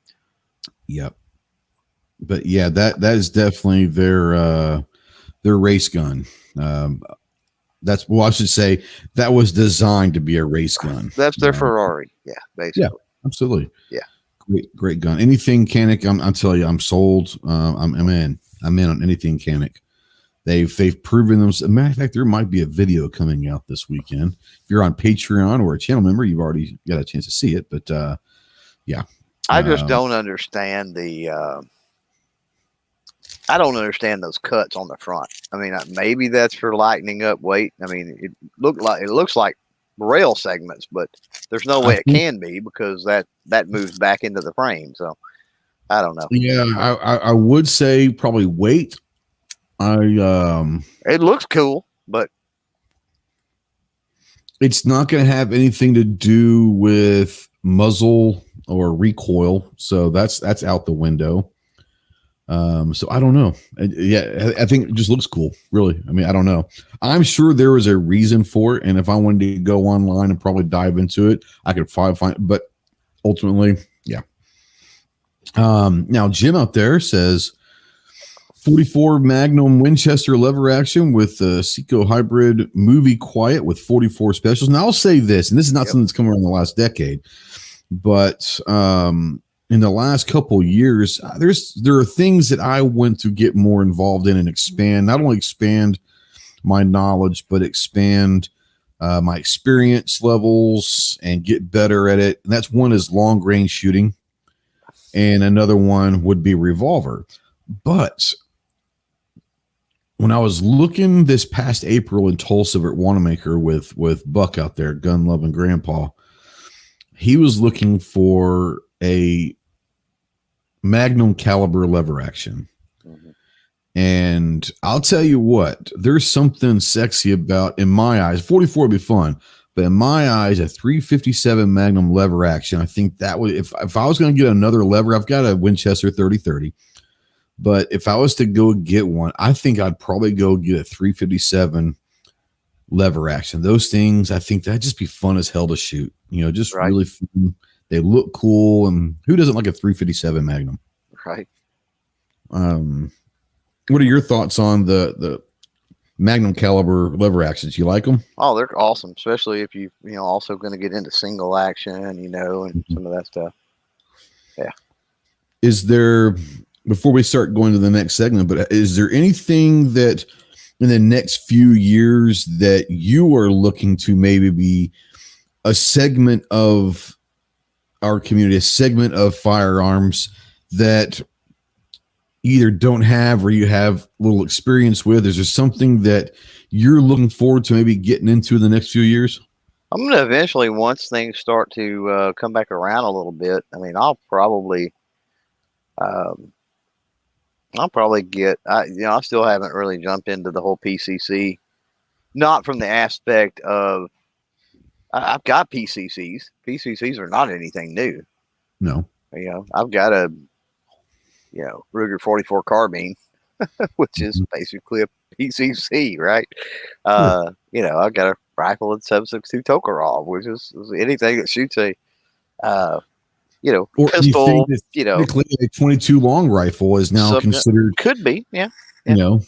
Yep. But yeah, that is definitely their race gun. I should say that was designed to be a race gun.
That's their Ferrari. Yeah, basically. Yeah,
absolutely.
Yeah.
Great gun. Anything Canic, I'll tell you, I'm sold. I'm in on anything Canic. They've proven them. As a matter of fact, there might be a video coming out this weekend. If you're on Patreon or a channel member, you've already got a chance to see it. But yeah,
I just don't understand I don't understand those cuts on the front. I mean, maybe that's for lightening up weight. I mean, it looks like rail segments, but there's no way it can be because that moves back into the frame. So I don't know.
Yeah, I would say probably weight.
It looks cool, but
it's not going to have anything to do with muzzle or recoil. So that's out the window. So I don't know. I think it just looks cool. Really. I mean, I don't know. I'm sure there was a reason for it. And if I wanted to go online and probably dive into it, I could find, but ultimately, yeah. Now Jim out there says 44 Magnum Winchester lever action with the Seco hybrid movie quiet with 44 specials. Now I'll say this, and this is not something that's come around in the last decade, but, in the last couple of years, there are things that I want to get more involved in and expand, not only expand my knowledge, but expand my experience levels and get better at it. And that's one is long range shooting. And another one would be revolver. But when I was looking this past April in Tulsa at Wanamaker with Buck out there, gun loving grandpa, he was looking for a Magnum caliber lever action. Mm-hmm. And I'll tell you what, there's something sexy about, in my eyes, 44 would be fun, but in my eyes, a 357 Magnum lever action, I think that would, if I was going to get another lever, I've got a Winchester 30-30, but if I was to go get one, I think I'd probably go get a 357 lever action. Those things, I think that'd just be fun as hell to shoot, just really fun. They look cool, and who doesn't like a 357 Magnum?
Right.
What are your thoughts on the Magnum caliber lever actions? You like them?
Oh, they're awesome, especially if you also going to get into single action, and some of that stuff. Yeah.
Is there, before we start going to the next segment, but is there anything that in the next few years that you are looking to maybe be a segment of our community, a segment of firearms that either don't have or you have little experience with? Is there something that you're looking forward to maybe getting into in the next few years?
I'm going to eventually, once things start to come back around a little bit, I mean, I'll probably get, I still haven't really jumped into the whole PCC, not from the aspect of, I've got PCCs. PCCs are not anything new.
No.
I've got a, Ruger 44 carbine, which is basically a PCC, right? I've got a rifle at 7.62 Tokarov, which is anything that shoots a,
or
pistol.
A 22 long rifle is now considered.
Could be, yeah.
Yeah.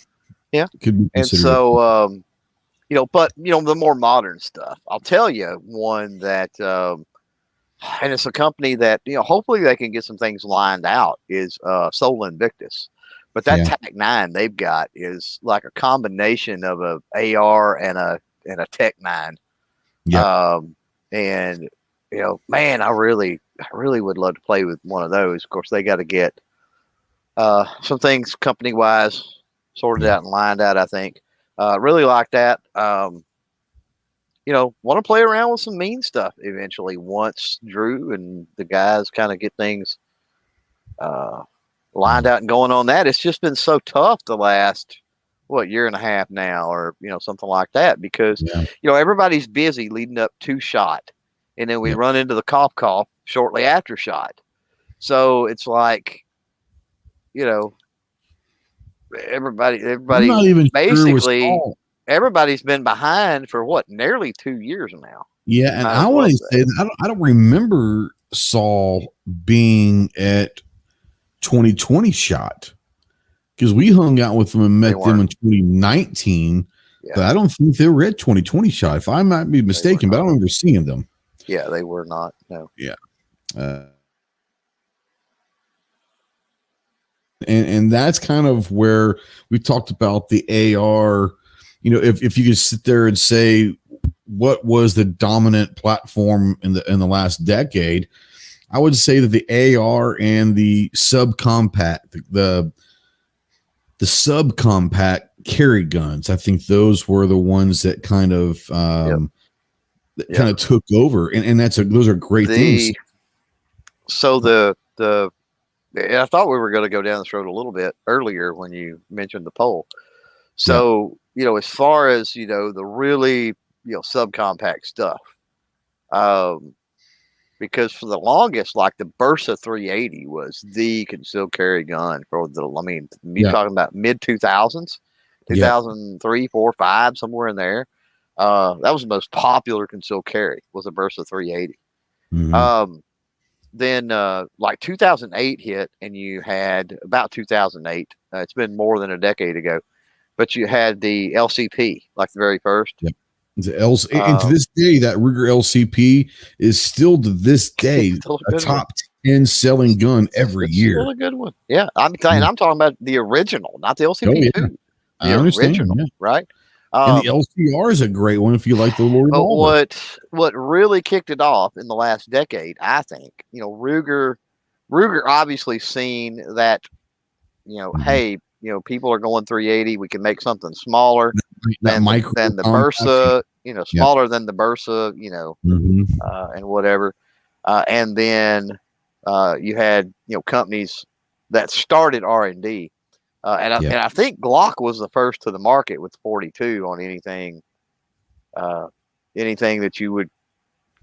Could be considered. And so, but the more modern stuff. I'll tell you one that, and it's a company that hopefully they can get some things lined out. Is Soul Invictus, But that TAC-9 they've got is like a combination of a AR and a Tech 9.
Yeah.
And man, I really would love to play with one of those. Of course, they got to get some things company wise sorted out and lined out. I think really like that. Want to play around with some mean stuff eventually once Drew and the guys kind of get things lined out and going on that. It's just been so tough the last year and a half now, or something like that, because everybody's busy leading up to SHOT, and then we run into the cough shortly after SHOT. So it's like everybody
I'm not even
basically
sure
everybody's been behind for nearly 2 years now.
Yeah, and I want to say that I don't remember Saul being at 2020 SHOT, because we hung out with them and met them in 2019, but I don't think they were at 2020 SHOT. If I might be mistaken, but I don't remember seeing them.
Yeah, they were not. No.
Yeah. And that's kind of where we talked about the AR. If you could sit there and say what was the dominant platform in the last decade, I would say that the AR and the subcompact, the subcompact carry guns, I think those were the ones that kind of took over, and those are great things.
So and I thought we were going to go down this road a little bit earlier when you mentioned the poll. So as far as the really subcompact stuff, because for the longest, like the Bursa 380 was the concealed carry gun for you're talking about mid 2000s, 2003, 4, 5, somewhere in there. That was the most popular concealed carry, was a Bursa 380.
Mm-hmm.
Then like 2008 hit, and you had about 2008. It's been more than a decade ago, but you had the LCP, like the very first.
Yep. And to this day, that Ruger LCP is still to this day a top 10 selling gun every year.
Still a good one. Yeah, I'm talking about the original, not the LCP2.
Oh, yeah. The original,
right?
And the LCR is a great one if you like the Lord.
But what really kicked it off in the last decade, I think, Ruger obviously seen that, hey, people are going 380. We can make something smaller than the Bursa, smaller than the Bursa, and whatever. And then you had companies that started R&D. And I think Glock was the first to the market with 42 on anything that you would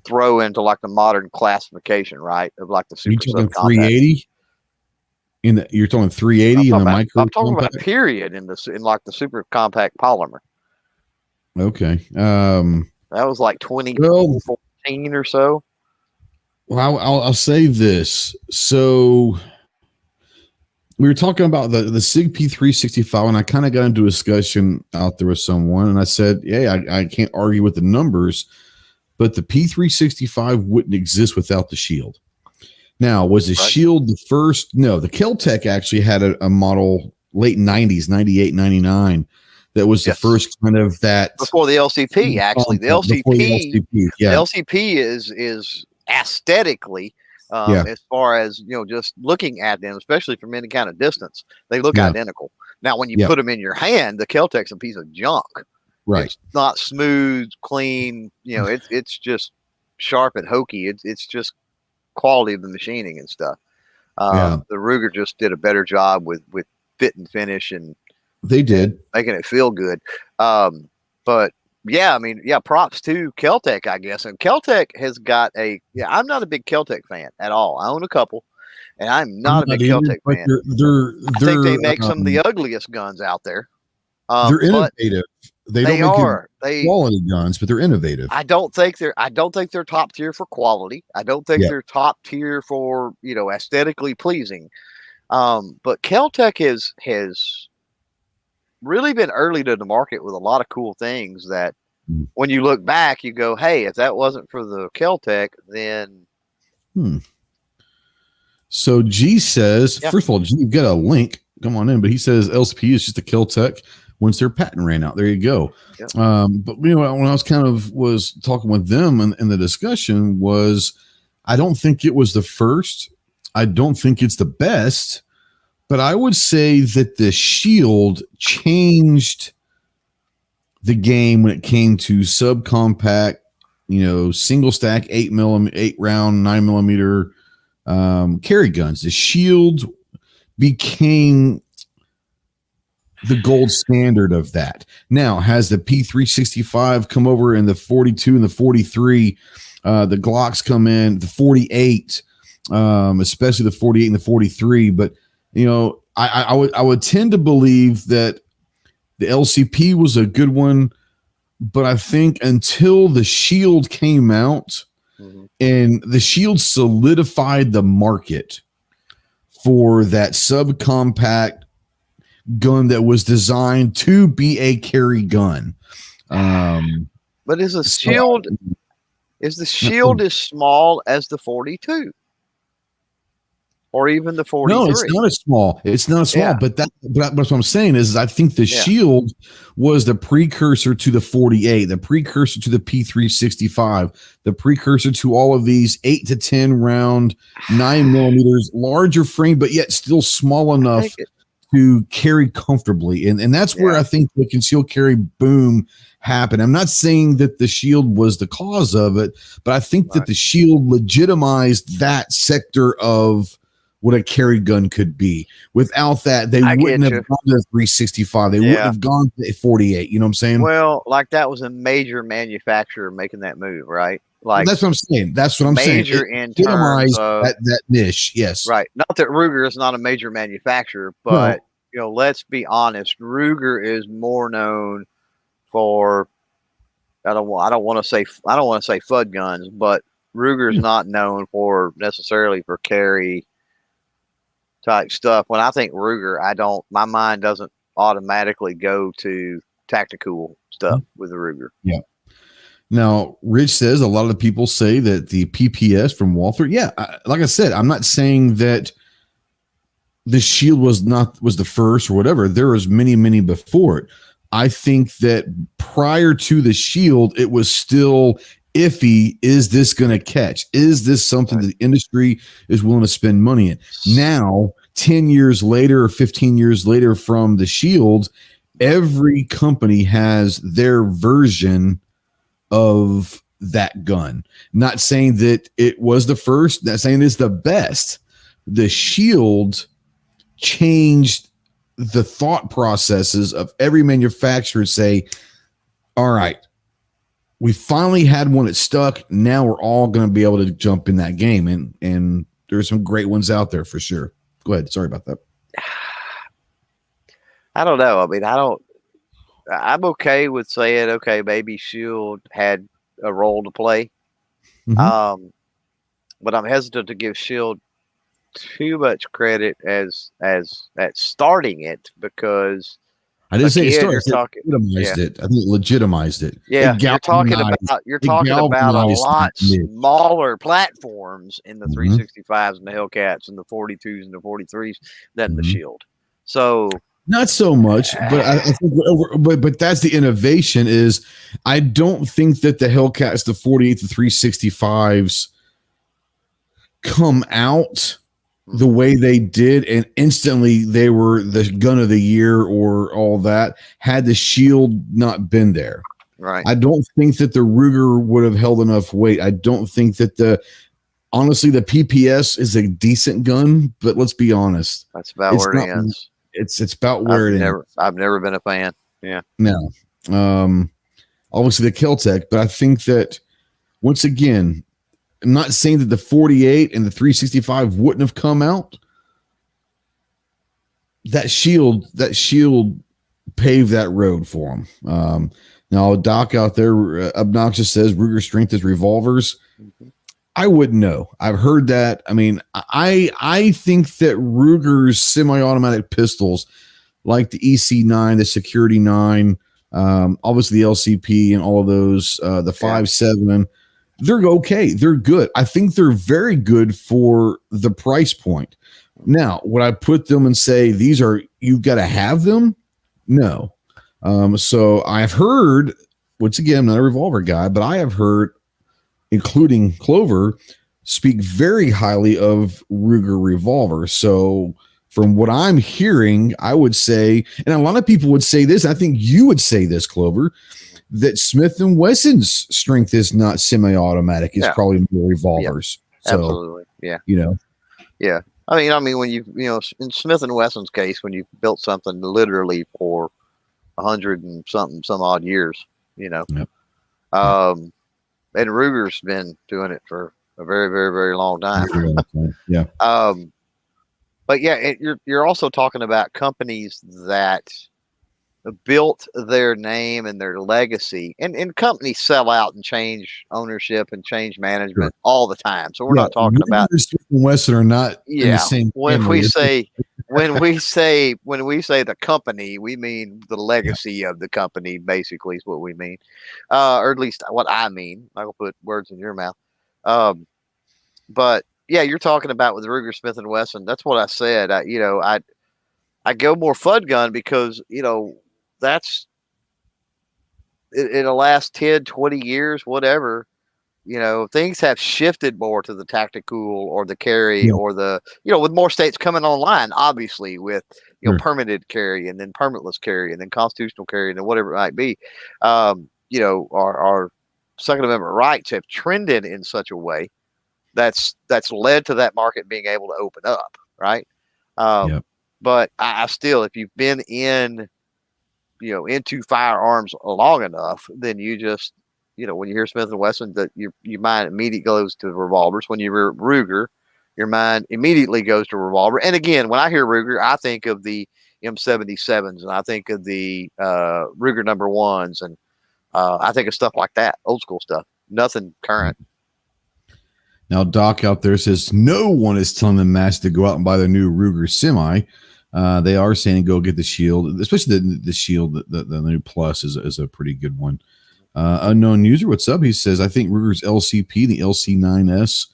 throw into like the modern classification, right? Of like the super subcompact.
380. You're talking 380 in the micro.
I'm talking about period in like the super compact polymer.
Okay.
That was like 2014 or so.
Well, I'll say this. So we were talking about the SIG P365, and I kind of got into a discussion out there with someone, and I said, yeah, I can't argue with the numbers, but the P365 wouldn't exist without the shield. Now, was the shield the first? No, the Kel-Tec actually had a model late 90s, 98, 99, that was the first kind of that.
Before the LCP, actually. The LCP is aesthetically, as far as, just looking at them, especially from any kind of distance, they look identical. Now, when you put them in your hand, the Kel-Tec's a piece of junk.
Right.
It's not smooth, clean, it's just sharp and hokey. It's just quality of the machining and stuff. The Ruger just did a better job with fit and finish, and
they did
making it feel good. But props to Kel-Tec, I guess. And Kel-Tec has got I'm not a big Kel-Tec fan at all. I own a couple, and I'm not a big Kel-Tec fan. I think they make some of the ugliest guns out there.
They're innovative. They are quality guns, but they're innovative.
I don't think they're top tier for quality. I don't think they're top tier for aesthetically pleasing. But Kel-Tec has really been early to the market with a lot of cool things that when you look back, you go, hey, if that wasn't for the Kel-Tec, then.
So G says, first of all, G, you've got a link come on in. But he says LCP is just a kill tech once their patent ran out. There you go.
Yep.
But when I was talking with them in the discussion was, I don't think it was the first. I don't think it's the best, but I would say that the Shield changed the game when it came to subcompact, single stack 8 round 9mm carry guns. The Shield became the gold standard of that. Now, has the P365 come over in the 42 and the 43? The Glocks come in, the 48, especially the 48 and the 43. But I would tend to believe that the LCP was a good one, but I think until the Shield came out, and the Shield solidified the market for that subcompact gun that was designed to be a carry gun.
But is the Shield as small as the 42? Or even the 43.
No, it's not as small. It's not as small, but what I'm saying is I think the Shield was the precursor to the 48, the precursor to the P365, the precursor to all of these 8 to 10 round 9mm, larger frame, but yet still small enough to carry comfortably. And that's where I think the concealed carry boom happened. I'm not saying that the Shield was the cause of it, but I think that the Shield legitimized that sector of what a carry gun could be. Without that, they wouldn't have gone to the 365. They wouldn't have gone to 48. You know what I'm saying?
Well, like that was a major manufacturer making that move, right? Like
that's what I'm saying. That's what I'm saying.
Major in terms of
that niche. Yes.
Right. Not that Ruger is not a major manufacturer, but let's be honest. Ruger is more known for I don't want to say FUD guns, but Ruger's not known for necessarily for carry type stuff. When I think Ruger, my mind doesn't automatically go to tactical stuff with the Ruger.
Yeah. Now, Rich says a lot of the people say that the PPS from Walther. Yeah, like I said, I'm not saying that the Shield was the first or whatever. There was many before it. I think that prior to the Shield, it was still iffy. Is this going to catch? Is this something that the industry is willing to spend money in? Now, 10 years later or 15 years later from the Shield, every company has their version of that gun. Not saying that it was the first, not saying it's the best. The Shield changed the thought processes of every manufacturer. Say, all right, we finally had one that stuck. Now we're all going to be able to jump in that game. And there's some great ones out there for sure. Go ahead. Sorry about that.
I don't know. I mean, I'm okay with saying, okay, maybe Shield had a role to play. But I'm hesitant to give Shield too much credit as at starting it, because
I didn't say it started. Legitimized it. I think it legitimized it.
Yeah, you're talking about a lot smaller platforms in the 365s and the Hellcats and the 42s and the 43s than the Shield. So
not so much, but I think, but that's the innovation. Is I don't think that the Hellcats, the 48, the 365s come out the way they did, and instantly they were the gun of the year or all that, had the Shield not been there.
Right.
I don't think that the Ruger would have held enough weight. I don't think that honestly, the PPS is a decent gun, but let's be honest.
That's about where it ends.
It's about where it ends.
I've never been a fan. Yeah.
No. Obviously the Kel-Tec, but I think that once again, I'm not saying that the 48 and the 365 wouldn't have come out. That shield paved that road for them. Now, Doc out there, obnoxious, says Ruger strength is revolvers. I wouldn't know. I've heard that. I mean, I think that Ruger's semi-automatic pistols, like the EC9, the Security 9, obviously the LCP and all of those, the 5.7, they're okay. They're good. I think they're very good for the price point. Now, would I put them and say these are you've got to have them. No. So I've heard, once again, I'm not a revolver guy, but I have heard, including Clover, speak very highly of Ruger revolver. So from what I'm hearing, I would say, and a lot of people would say this, I think you would say this, Clover, that Smith & Wesson's strength is not semi-automatic. It's probably more revolvers.
Yeah,
so,
absolutely. Yeah.
Yeah.
I mean, when in Smith & Wesson's case, when you built something literally for 100 and some odd years,
Yep.
And Ruger's been doing it for a very, very, very long time.
Yeah.
But yeah, you're also talking about companies that built their name and their legacy, and companies sell out and change ownership and change management all the time. So we're not talking about
Smith & Wesson are not in the same
when
family.
when we say the company, we mean the legacy of the company, basically is what we mean, or at least what I mean. I'll put words in your mouth. But yeah, you're talking about with Ruger Smith & Wesson. That's what I said. I go more Fud gun because, that's in the last 10, 20 years, whatever, things have shifted more to the tactical or the carry or the, with more states coming online, obviously with, permitted carry and then permitless carry and then constitutional carry and then whatever it might be. Our Second Amendment rights have trended in such a way that's led to that market being able to open up. Right. But I still, if you've been into firearms long enough, then you just, when you hear Smith & Wesson, that your mind immediately goes to revolvers. When you hear Ruger, your mind immediately goes to revolver. And again, when I hear Ruger, I think of the M77s and I think of the Ruger number ones. And I think of stuff like that, old school stuff, nothing current.
Now, Doc out there says no one is telling the mass to go out and buy the new Ruger Semi. They are saying go get the Shield, especially the Shield. The new Plus is a pretty good one. Unknown user, what's up? He says, I think Ruger's LCP, the LC9S,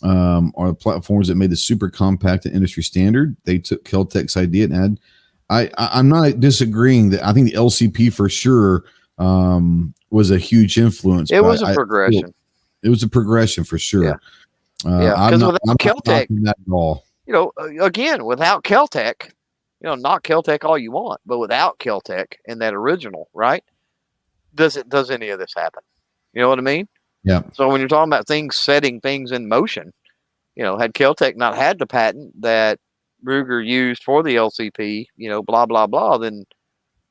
are the platforms that made the super compact and industry standard. They took Kel-Tec's idea and I'm not disagreeing that I think the LCP for sure was a huge influence.
It was a progression.
It was a progression for sure.
Because without Kel-Tec,
that at all.
Again, without Kel-Tec, knock Kel-Tec all you want, but without Kel-Tec and that original, right? Does any of this happen? You know what I mean?
Yeah.
So when you're talking about setting things in motion, had Kel-Tec not had the patent that Ruger used for the LCP, blah, blah, blah, then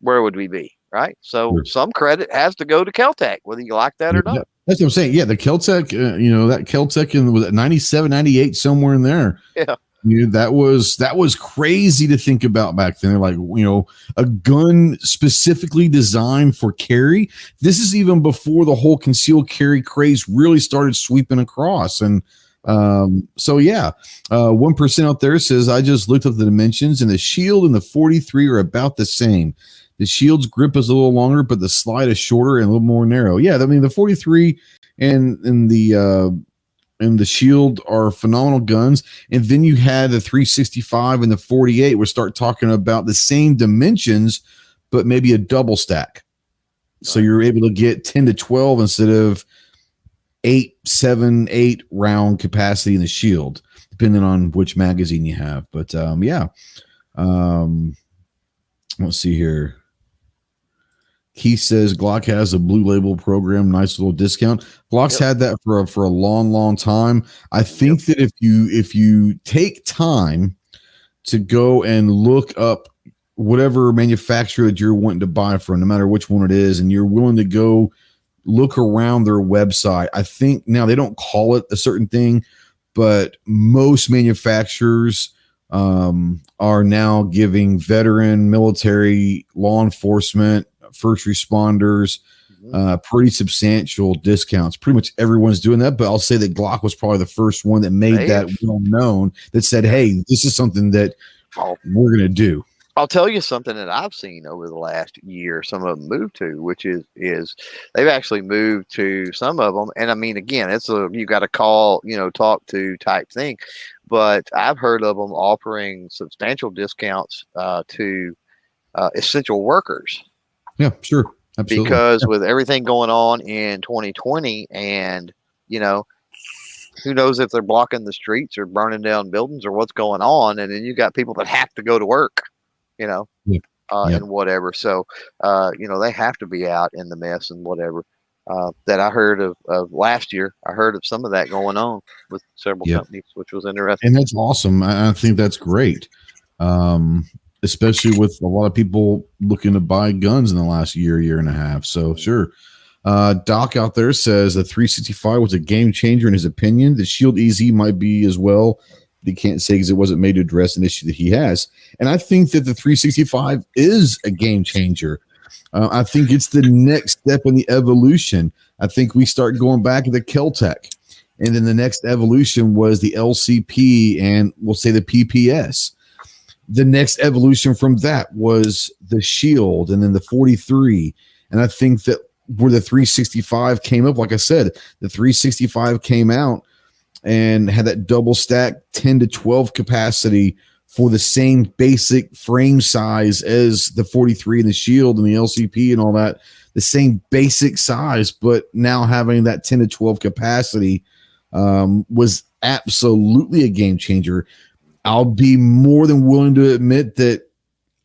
where would we be? Right. So some credit has to go to Kel-Tec, whether you like that or not.
That's what I'm saying. Yeah. The Kel-Tec, that Kel-Tec was at 97, 98, somewhere in there.
Yeah.
That was crazy to think about back then. They're like, a gun specifically designed for carry. This is even before the whole concealed carry craze really started sweeping across. And one 1% out there says, I just looked up the dimensions and the Shield and the 43 are about the same. The Shield's grip is a little longer, but the slide is shorter and a little more narrow. Yeah, I mean the 43 and the Shield are phenomenal guns. And then you had the 365 and the 48, which start talking about the same dimensions, but maybe a double stack. So you're able to get 10 to 12 instead of 8 round capacity in the Shield, depending on which magazine you have. But let's see here. Keith says Glock has a blue label program, nice little discount. Glock's had that for a long, long time. I think that if you take time to go and look up whatever manufacturer that you're wanting to buy from, no matter which one it is, and you're willing to go look around their website, I think now they don't call it a certain thing, but most manufacturers are now giving veteran, military, law enforcement, first responders pretty substantial discounts. Pretty much everyone's doing that, but I'll say that Glock was probably the first one that made that well known, that said, hey, this is something that we're going to do.
I'll tell you something that I've seen over the last year, some of them moved to, which is they've actually moved to some of them. And I mean, again, it's you got to call, talk to type thing, but I've heard of them offering substantial discounts to essential workers.
Yeah, sure. Absolutely.
Because with everything going on in 2020, and who knows if they're blocking the streets or burning down buildings or what's going on, and then you got people that have to go to work, and whatever. So, they have to be out in the mess and whatever. That I heard of last year. I heard of some of that going on with several companies, which was interesting.
And that's awesome. I think that's great. Especially with a lot of people looking to buy guns in the last year and a half. So sure. Doc out there says the 365 was a game changer in his opinion. The Shield EZ might be as well. He can't say because it wasn't made to address an issue that he has. And I think that the 365 is a game changer. I think it's the next step in the evolution. I think we start going back to the Kel-Tec. And then the next evolution was the LCP and we'll say the PPS. The next evolution from that was the Shield and then the 43. And I think that where the 365 came up, like I said, the 365 came out and had that double stack 10 to 12 capacity for the same basic frame size as the 43 and the Shield and the LCP and all that, the same basic size, but now having that 10 to 12 capacity was absolutely a game changer. I'll be more than willing to admit that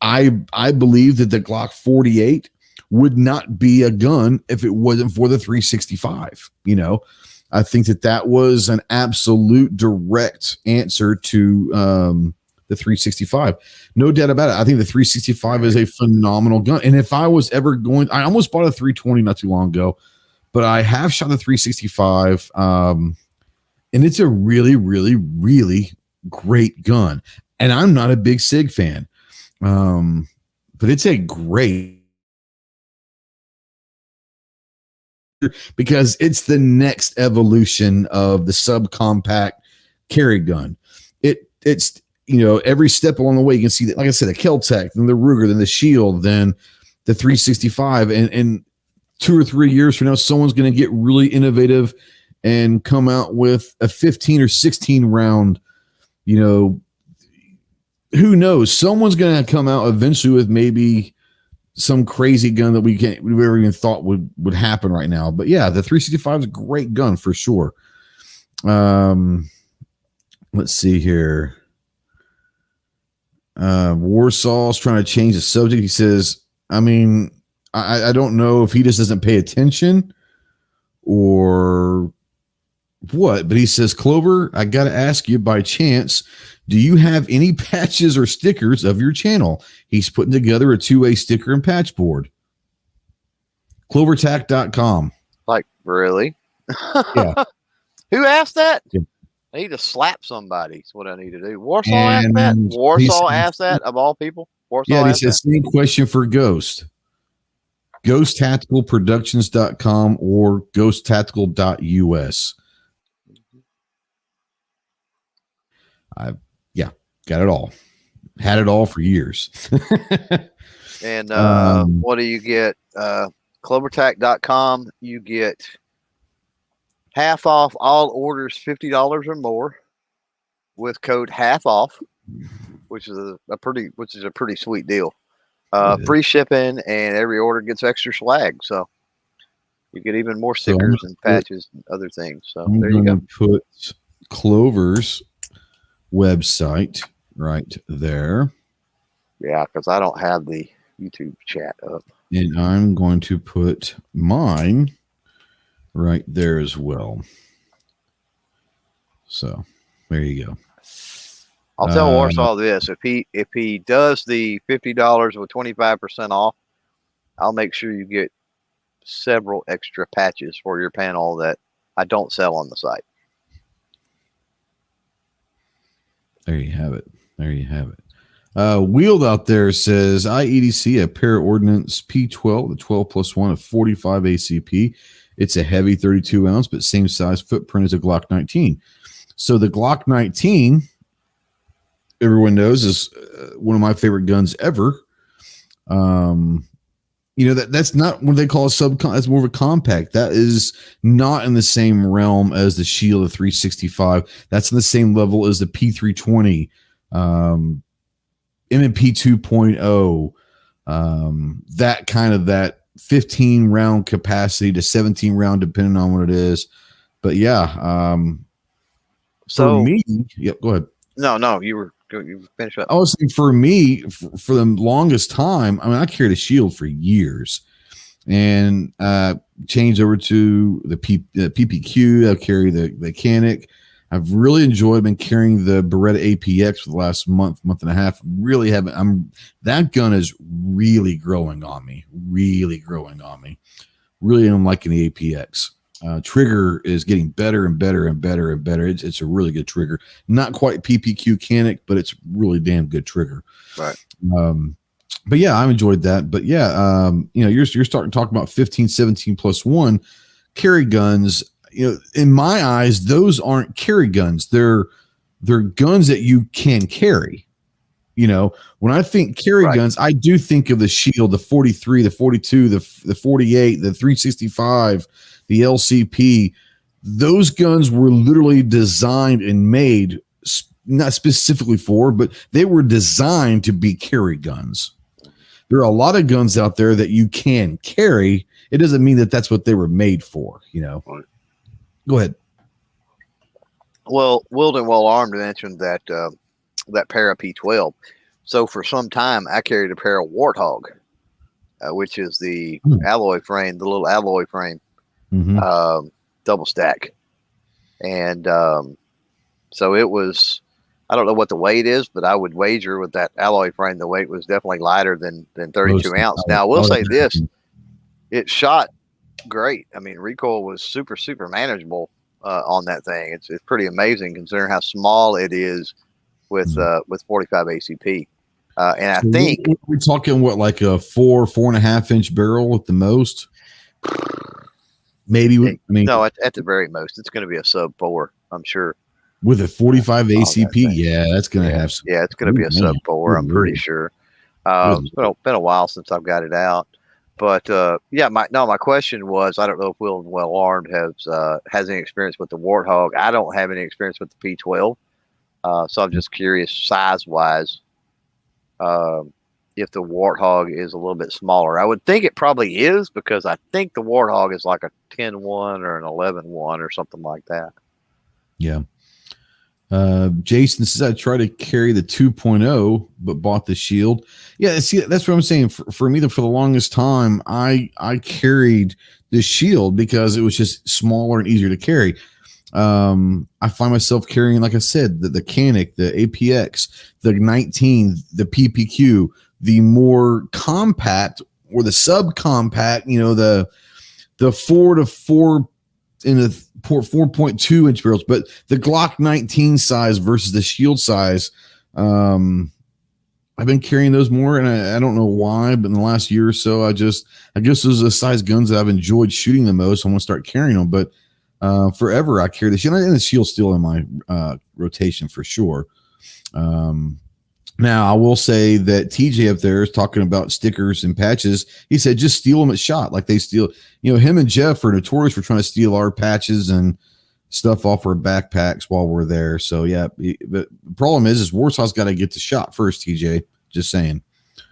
I believe that the Glock 48 would not be a gun if it wasn't for the 365. I think that was an absolute direct answer to the 365. No doubt about it. I think the 365 is a phenomenal gun. And if I was ever I almost bought a 320 not too long ago, but I have shot the 365. And it's a really, really, really great gun. And I'm not a big SIG fan. But it's a great, because it's the next evolution of the subcompact carry gun. It's every step along the way you can see that, like I said, the Kel-Tec, then the Ruger, then the Shield, then the 365, and 2 or 3 years from now, someone's going to get really innovative and come out with a 15 or 16 round. Who knows? Someone's going to come out eventually with maybe some crazy gun that we never even thought would happen right now. But yeah, the 365 is a great gun for sure. Let's see here. Warsaw's trying to change the subject. He says, I don't know if he just doesn't pay attention or what, but he says, Clover, I got to ask you by chance, do you have any patches or stickers of your channel? He's putting together a 2-way sticker and patch board. Clovertac.com.
Like, really?
Yeah.
Who asked that?
Yeah.
I need to slap somebody. That's what I need to do. Warsaw asked that? Warsaw asked that, of all people?
Warsaw he says, same question for Ghost. GhostTacticalProductions.com or GhostTactical.us. Got it all. Had it all for years.
And what do you get? Clovertac.com, you get half off all orders $50 or more with code half off, which is a pretty sweet deal. Free shipping, and every order gets extra swag. So you get even more stickers and patches and other things. So there you go.
Put Clover's website right there.
Yeah, because I don't have the YouTube chat up.
And I'm going to put mine right there as well. So there you go.
I'll tell Warsaw this: if he does the $50 with 25% off, I'll make sure you get several extra patches for your panel that I don't sell on the site.
There you have it. Wheeled out there says IEDC a pair ordnance P12, the 12+1 of 45 ACP. It's a heavy 32 ounce, but same size footprint as a Glock 19. So the Glock 19, everyone knows, is one of my favorite guns ever. That's not what they call a that's more of a compact. That is not in the same realm as the Shield of 365. That's in the same level as the P320, M&P 2.0, that kind of that 15 round capacity to 17 round, depending on what it is. But yeah, for me, yep, go ahead.
No, you finished up.
I was saying for me, for the longest time, I mean, I carried a Shield for years, and changed over to the PPQ. I carry the Canic. I've really enjoyed been carrying the Beretta APX for the last month and a half. Really haven't. That gun is really growing on me. Really am liking the APX. Trigger is getting better and better and better and better. It's a really good trigger. Not quite PPQ Canic, but it's really damn good trigger.
Right.
But yeah, I've enjoyed that. But yeah, you're starting to talk about 15, 17 plus one carry guns. In my eyes, those aren't carry guns. They're guns that you can carry. When I think carry guns, I do think of the Shield, the 43, the 42, the 48, the 365, the LCP. Those guns were literally designed and made not specifically for, but they were designed to be carry guns. There are a lot of guns out there that you can carry. It doesn't mean that that's what they were made for, Go ahead.
Well, Wilden Well Armed mentioned that that pair of P12. So for some time, I carried a pair of Warthog, which is the alloy frame, the little alloy frame, double stack. And so it was, I don't know what the weight is, but I would wager with that alloy frame, the weight was definitely lighter than 32 ounce. Now, I will say this, it shot great. I mean, recoil was super, super manageable on that thing. It's pretty amazing considering how small it is with 45 ACP. And I think
we're talking like a 4.5 inch barrel at the most. Maybe
no, at the very most, it's going to be a sub 4, I'm sure.
With a 45 ACP, that's going to have some.
Yeah, it's going to be a sub 4, I'm pretty sure. It's been a while since I've got it out. But my question was, I don't know if Will and Well Armed has any experience with the Warthog. I don't have any experience with the P12, so I'm just curious size wise if the Warthog is a little bit smaller. I would think it probably is because I think the Warthog is like a 10-1 or an 11-1 or something like that.
Yeah. Jason says I try to carry the 2.0 but bought the Shield. Yeah, see, that's what I'm saying. For me, for the longest time, I carried the Shield because it was just smaller and easier to carry. I find myself carrying, like I said, the Canic, the APX, the 19, the PPQ, the more compact or the subcompact, the 4 to 4 in the 4.2 inch barrels, but the Glock 19 size versus the Shield size, I've been carrying those more, and I don't know why, but in the last year or so, I guess those are the size guns that I've enjoyed shooting the most. I want to start carrying them, but forever I carry the Shield, and the Shield's still in my rotation for sure. Now, I will say that TJ up there is talking about stickers and patches. He said just steal them at SHOT, like they steal. Him and Jeff are notorious for trying to steal our patches and stuff off our backpacks while we're there. So, yeah, but the problem is Warsaw's got to get to SHOT first, TJ. Just saying.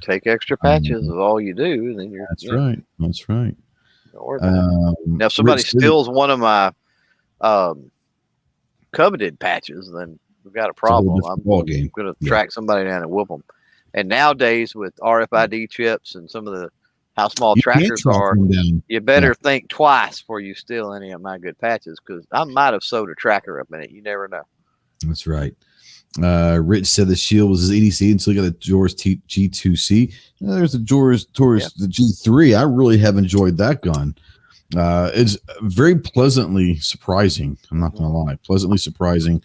Take extra patches is all you do. And then you're,
That's right. That's right.
Now, if somebody steals one of my coveted patches, then we've got a problem. I'm going to track somebody down and whoop them. And nowadays with RFID chips and some of how small trackers are, you better think twice before you steal any of my good patches because I might have sewed a tracker up in it. You never know.
That's right. Rich said the Shield was his EDC until he got a Jaws G2C. There's the Jaws the G3. I really have enjoyed that gun. It's very pleasantly surprising. I'm not going to lie. Pleasantly surprising.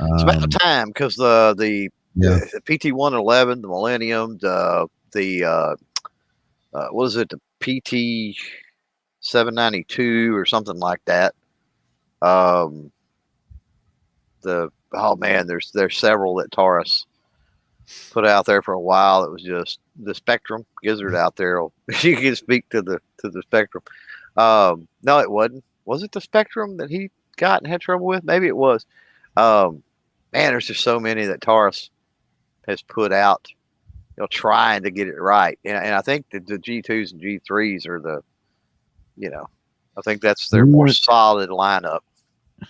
It's about the time because the PT-111, the Millennium, the what is it, the PT-792 or something like that. There's several that Taurus put out there for a while. It was just the Spectrum Gizzard out there. You can speak to the Spectrum. No, it wasn't. Was it the Spectrum that he got and had trouble with? Maybe it was. Man, there's just so many that Taurus has put out, trying to get it right. And I think the G2s and G3s are I think that's their more solid lineup.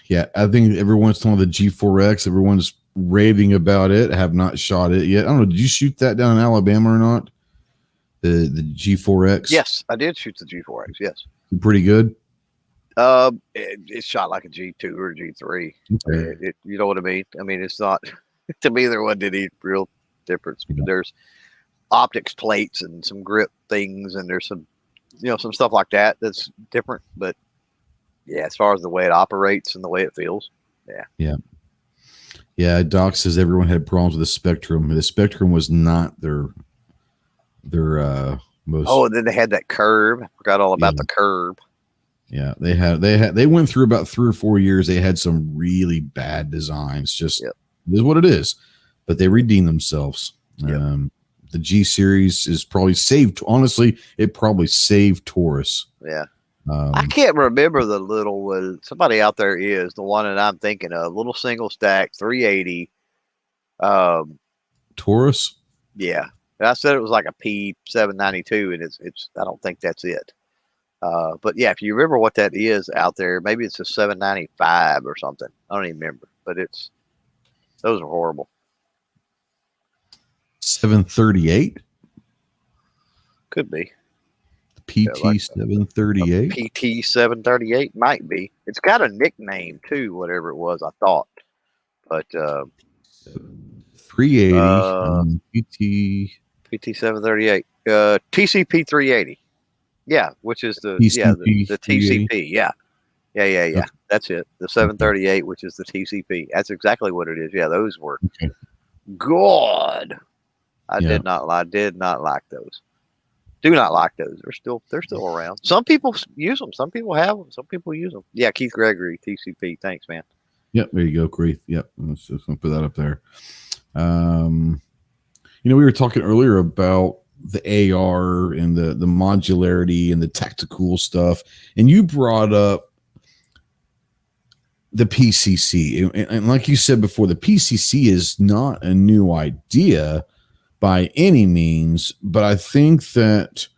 Yeah, I think everyone's talking about the G4X. Everyone's raving about it. I have not shot it yet. I don't know. Did you shoot that down in Alabama or not? The G4X?
Yes, I did shoot the G4X. Yes.
Pretty good?
It's shot like a G2 or a G3.
Okay.
You know what I mean? I mean, it's not, to me, there wasn't any real difference.
Yeah.
There's optics plates and some grip things, and there's some, some stuff like that that's different. But yeah, as far as the way it operates and the way it feels,
yeah. Doc says everyone had problems with the Spectrum. The Spectrum was not their most.
Oh, and then they had that curb. I forgot all about the curb.
Yeah, they went through about 3 or 4 years. They had some really bad designs. Just It is what it is, but they redeemed themselves. The G series is probably saved. Honestly, it probably saved Taurus.
Yeah. I can't remember the little one. Somebody out there is the one that I'm thinking of. Little single stack 380.
Taurus.
Yeah, and I said it was like a P792, and it's. I don't think that's it. But yeah, if you remember what that is out there, maybe it's a 795 or something. I don't even remember, but those are horrible.
738
could be.
PT 738.
PT 738 might be. It's got a nickname too, whatever it was. I thought, but
380
PT 738 TCP 380. Yeah, which is the TCP. Yeah. Okay. That's it. The 738, which is the TCP. That's exactly what it is. Yeah, those were good. I did not like those. Do not like those. They're still around. Some people use them. Some people have them. Some people use them. Yeah, Keith Gregory, TCP. Thanks, man.
Yep, there you go, Keith. Yep, let's just put that up there. We were talking earlier about the AR and the modularity and the tactical stuff, and you brought up the PCC, and like you said before, the PCC is not a new idea by any means, but I think that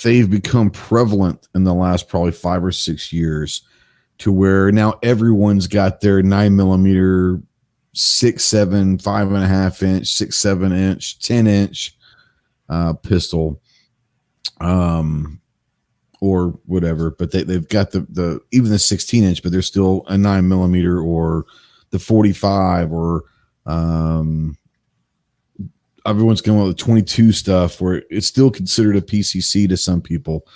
they've become prevalent in the last probably 5 or 6 years, to where now everyone's got their 9mm 6.7, 5.5 inch, 6.7 inch, 10-inch pistol, or whatever. But they've got the even the 16-inch, but they're still a 9mm, or the 45, or everyone's going with the 22 stuff, where it's still considered a PCC to some people.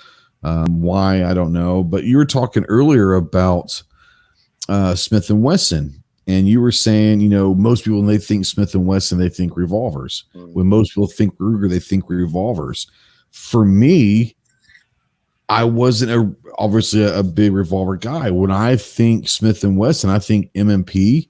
Why, I don't know. But you were talking earlier about Smith & Wesson, and you were saying, most people, when they think Smith & Wesson, they think revolvers. When most people think Ruger, they think revolvers. For me, I wasn't obviously a big revolver guy. When I think Smith & Wesson, I think M&P,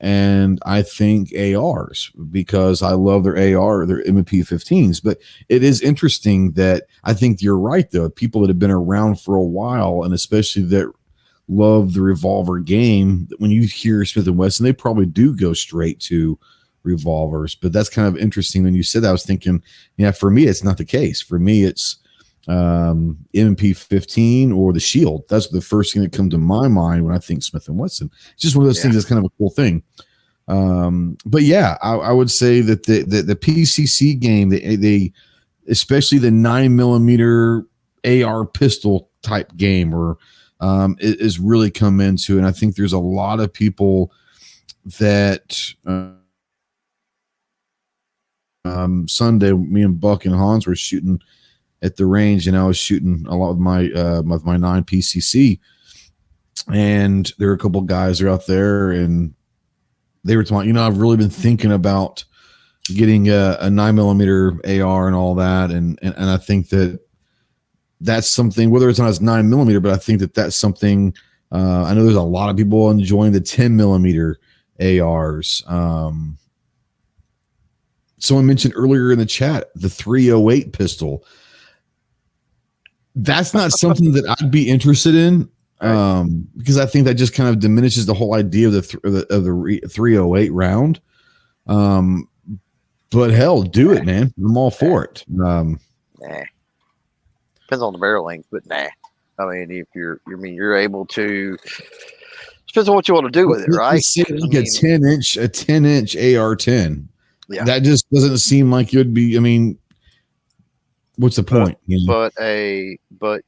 and I think ARs, because I love their AR, their M&P 15s. But it is interesting that I think you're right, though. People that have been around for a while, and especially that love the revolver game, when you hear Smith & Wesson, they probably do go straight to revolvers. But that's kind of interesting. When you said that, I was thinking, for me, it's not the case. For me, it's M&P 15 or the Shield. That's the first thing that comes to my mind when I think Smith & Wesson. It's just one of those things that's kind of a cool thing. But yeah, I would say that the PCC game, they especially the 9mm AR pistol type game, or is really come into, and I think there's a lot of people that Sunday, me and Buck and Hans were shooting at the range, and I was shooting a lot with my 9 PCC, and there were a couple guys that are out there, and they were talking, I've really been thinking about getting a 9mm AR and all that, and I think that's something, whether it's not as 9mm, but I think that's something. I know there's a lot of people enjoying the 10mm ARs. Someone mentioned earlier in the chat the 308 pistol. That's not something that I'd be interested in, because I think that just kind of diminishes the whole idea of the 308 round. But hell, do it, man. I'm all for it.
Nah. Depends on the barrel length, but nah. I mean, if you're able to. Depends on what you want to do with it, right?
Like a 10-inch AR-10.
Yeah.
That just doesn't seem like it would be. I mean, what's the point?
But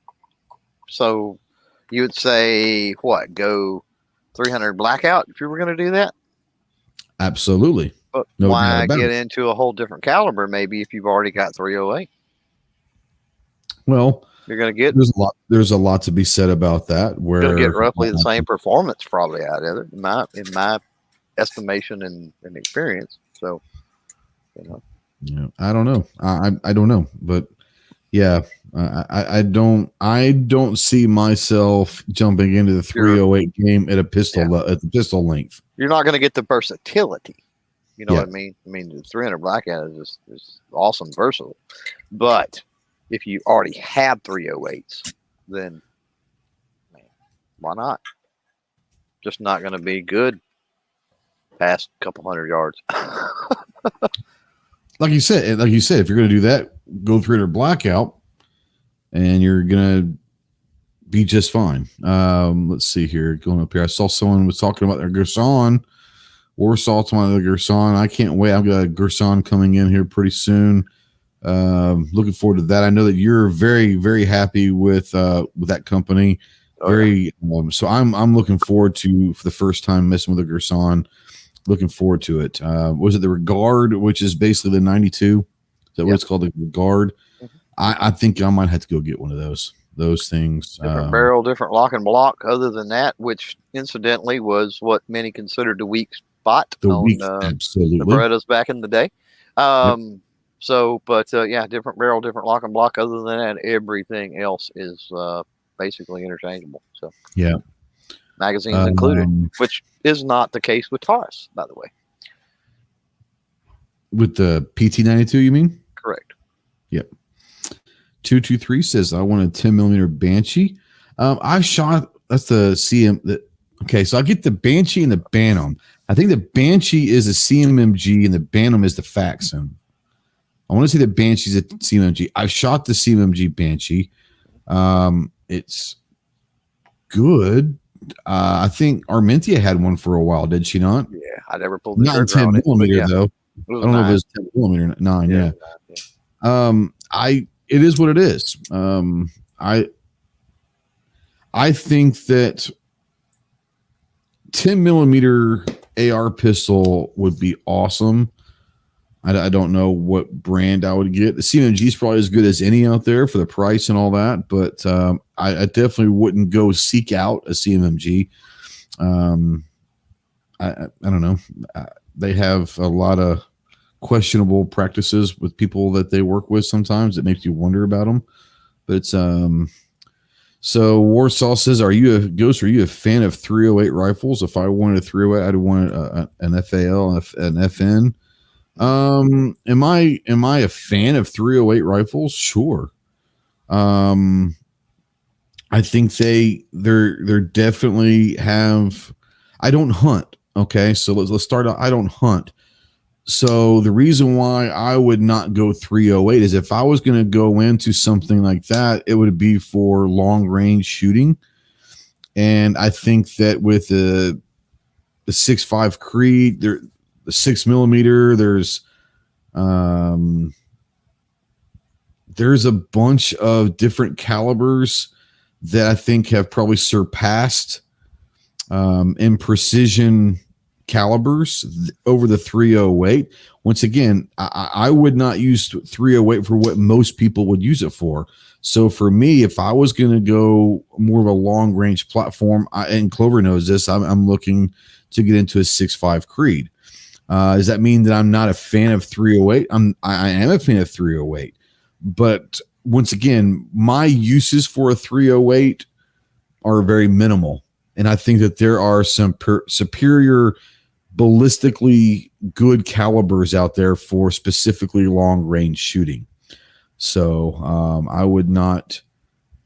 so you would say what? Go 300 blackout if you were going to do that?
Absolutely.
But why get into a whole different caliber? Maybe if you've already got 308.
Well,
you're going to get
there's a lot to be said about that. Where
you're going to get roughly the same performance probably out of it, in my estimation and experience. So,
yeah, I don't know. I don't know, but yeah, I don't see myself jumping into the 308 game at a pistol at the pistol length.
You're not going to get the versatility. You know what I mean? I mean, the 300 blackout is awesome, versatile, but if you already have 308s, then man, why not? Just not going to be good past a couple hundred yards.
Like you said, if you're going to do that, go 300 blackout, and you're going to be just fine. Let's see here. Going up here, I saw someone was talking about their Gerson. Warsaw talking about the Gerson. I can't wait. I've got a Gerson coming in here pretty soon. Looking forward to that. I know that you're very, very happy with that company. So I'm looking forward to, for the first time, messing with a Gerson. Looking forward to it. Was it the Regard, which is basically the 92? Is that what it's called, the Regard? Mm-hmm. I think I might have to go get one of those things.
Different barrel, different lock and block. Other than that, which incidentally was what many considered the weak spot
absolutely.
the Berettas back in the day. So, but different barrel, different lock and block. Other than that, everything else is basically interchangeable. So
yeah,
magazines included, which is not the case with Taurus, by the way.
With the PT92, you mean?
Correct.
Yep. 223 says, I want a 10 millimeter Banshee. I shot, that's the CM. Okay, so I get the Banshee and the Bantam. I think the Banshee is a CMMG and the Bantam is the Faxon. I want to say the Banshee's a CMMG. I've shot the CMMG Banshee. It's good. I think Armentia had one for a while, did she not?
Yeah, I never pulled the
trigger on it. Not 10 millimeter though. I don't know if it was 10 millimeter 9. Yeah. It is what it is. I think that 10 millimeter AR pistol would be awesome. I don't know what brand I would get. The CMMG is probably as good as any out there for the price and all that, but I definitely wouldn't go seek out a CMMG. I don't know. They have a lot of questionable practices with people that they work with sometimes. It makes you wonder about them. But it's so Warsaw says, are you a fan of 308 rifles? If I wanted a 308, I'd want an FAL, an FN. Am I a fan of 308 rifles? Sure. I think they're definitely have. I don't hunt. Okay, so let's start out. I don't hunt. So the reason why I would not go 308 is if I was going to go into something like that, it would be for long range shooting. And I think that with the 6.5 Creed, the 6 millimeter, there's a bunch of different calibers that I think have probably surpassed in precision calibers over the 308. Once again, I would not use 308 for what most people would use it for. So for me, if I was going to go more of a long range platform, and Clover knows this, I'm looking to get into a 6.5 Creed. Does that mean that I'm not a fan of 308? I am a fan of 308, but once again, my uses for a 308 are very minimal. And I think that there are some superior ballistically good calibers out there for specifically long range shooting. So I would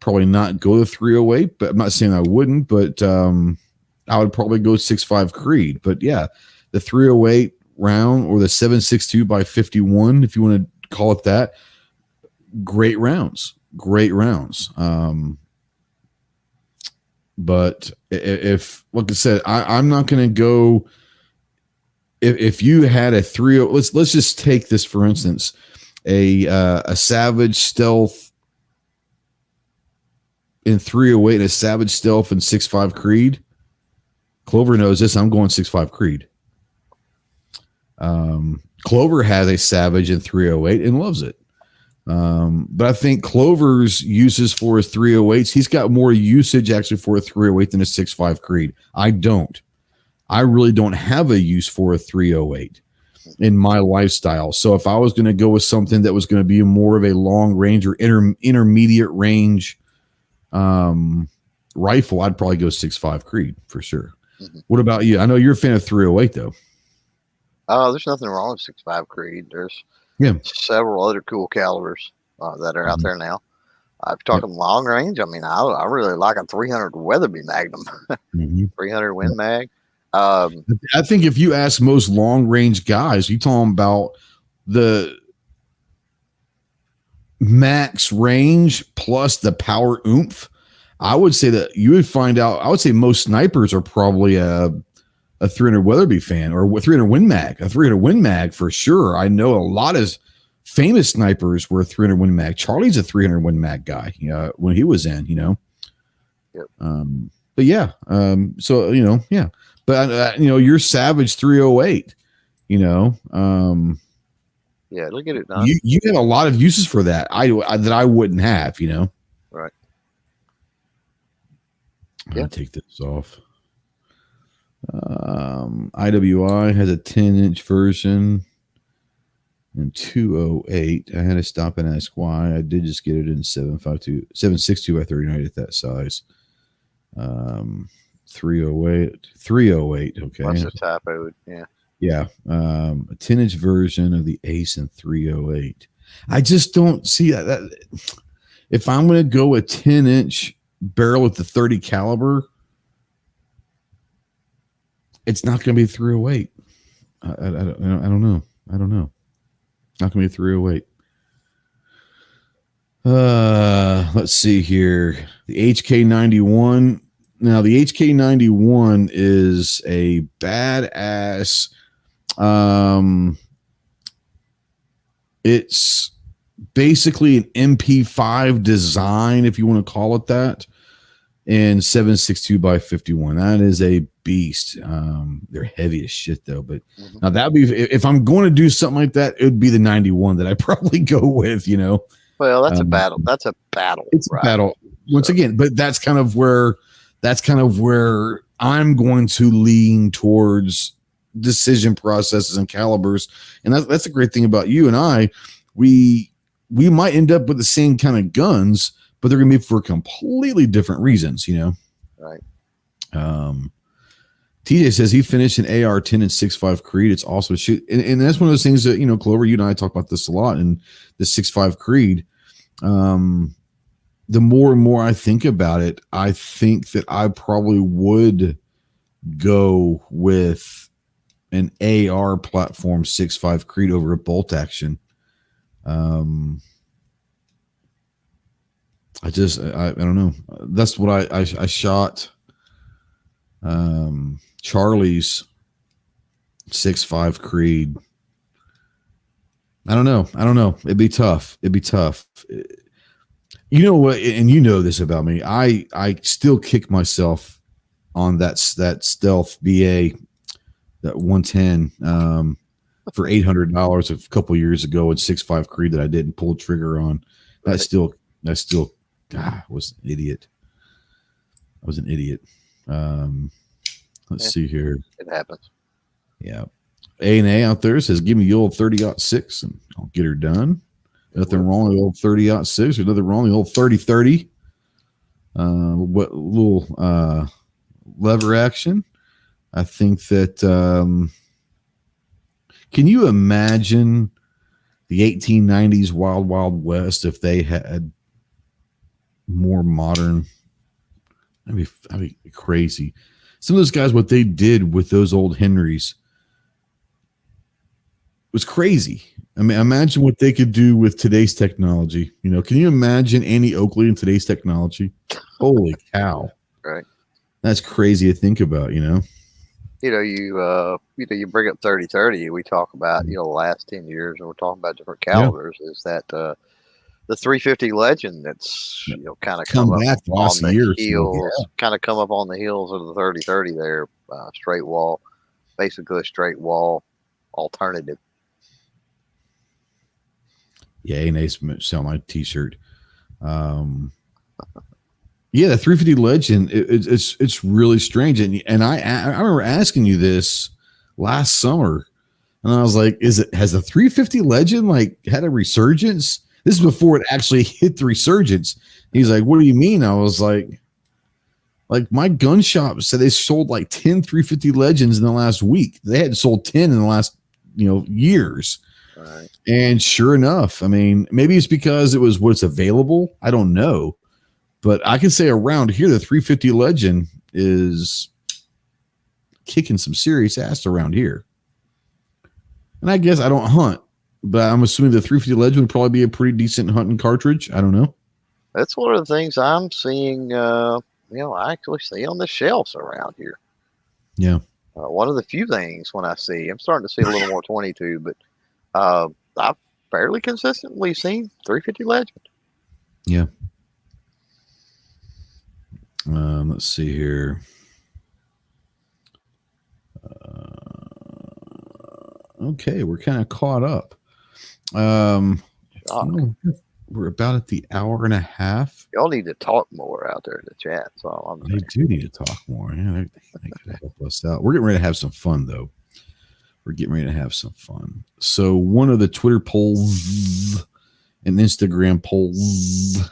probably not go to 308, but I'm not saying I wouldn't, but I would probably go 6.5 Creed. But yeah, the 308 round or the 7.62 by 51, if you want to call it that, great rounds. But if, like I said, I'm not going to go. If you had a 3.0, let's just take this for instance, a Savage Stealth in 308 and a Savage Stealth in 6.5 Creed. Clover knows this. I'm going 6.5 Creed. Clover has a Savage in 308 and loves it. But I think Clover's uses for his 308s, he's got more usage actually for a 308 than a 6.5 Creed. I really don't have a use for a 308 in my lifestyle. So if I was going to go with something that was going to be more of a long range or intermediate range rifle, I'd probably go 6.5 Creed for sure. Mm-hmm. What about you? I know you're a fan of 308 though.
There's nothing wrong with 6.5 Creed. There's several other cool calibers that are out there now. I'm talking long range. I mean, I really like a 300 Weatherby Magnum, 300 Win Mag.
I think if you ask most long range guys, you tell them about the max range plus the power oomph, I would say that you would find out. I would say most snipers are probably a 300 Weatherby fan or a 300 Win Mag, a 300 Win Mag for sure. I know a lot of famous snipers were 300 Win Mag. Charlie's a 300 Win Mag guy when he was in, Yep. But yeah, so yeah. But your Savage 308,
yeah, look at it.
You have a lot of uses for that. That I wouldn't have,
Right.
I'll take this off. IWI has a 10-inch version in 208. I had to stop and ask why. I did just get it in 7.62 by 39 at that size. 308. Okay.
What's the typo? Yeah.
Yeah. A 10-inch version of the Ace in 308. I just don't see that. If I'm going to go a 10-inch barrel with the 30 caliber, it's not going to be 308. I don't know. Not going to be 308. Let's see here. The HK91. Now, the HK91 is a badass. It's basically an MP5 design, if you want to call it that, and 7.62 by 51. That is a beast. They're heavy as shit, though. But now that would be if I'm going to do something like that, it would be the 91 that I probably go with.
Well, that's a battle. That's a battle.
It's a battle once again. But that's kind of where I'm going to lean towards decision processes and calibers. And that's the great thing about you and I. We might end up with the same kind of guns, but they're going to be for completely different reasons,
Right.
TJ says he finished an AR-10 and 6.5 Creed. It's also a shoot. And that's one of those things that, Clover, you and I talk about this a lot. And the 6.5 Creed, the more and more I think about it, I think that I probably would go with an AR platform 6.5 Creed over a bolt action. I don't know. That's what I shot Charlie's 6.5 Creed. I don't know. It'd be tough. You know what? And you know this about me. I still kick myself on that stealth BA, that 110 for $800 a couple years ago at 6.5 Creed that I didn't pull the trigger on. Right. I still was an idiot. I was an idiot. Let's see here.
It happens.
Yeah. A&A out there says, give me the old 30-06 and I'll get her done. Nothing wrong with the old 30-06. There's nothing wrong with the old 30-30. What little lever action. I think that can you imagine the 1890s Wild Wild West if they had more modern? That'd be crazy. Some of those guys, what they did with those old Henrys was crazy. I mean, imagine what they could do with today's technology. You know, can you imagine Annie Oakley in today's technology? Holy cow.
Right.
That's crazy to think about, you know?
You bring up 3030. We talk about, the last 10 years, and we're talking about different calibers. Is that the 350 Legend that's, kind of come up on the heels, kind of come up on the heels of the 3030 there, straight wall, basically a straight wall alternative.
Yeah, and they sell my t-shirt. Yeah, the 350 Legend, it's really strange. And I remember asking you this last summer, and I was like, has the 350 Legend like had a resurgence? This is before it actually hit the resurgence. He's like, what do you mean? I was like my gun shop said they sold like 10 350 Legends in the last week. They had sold 10 in the last, years.
Right.
And sure enough, I mean, maybe it's because it was what's available. I don't know. But I can say around here, the 350 Legend is kicking some serious ass around here. And I guess I don't hunt, but I'm assuming the 350 Legend would probably be a pretty decent hunting cartridge. I don't know.
That's one of the things I'm seeing, I actually see on the shelves around here.
Yeah.
One of the few things when I see, I'm starting to see a little more 22, but I've fairly consistently seen 350 Legend.
Yeah. Let's see here. Okay, we're kind of caught up. We're about at the hour and a half.
Y'all need to talk more out there in the chat. So
they do need to talk more. Yeah, they could help us out. We're getting ready to have some fun, though. So one of the Twitter polls and Instagram polls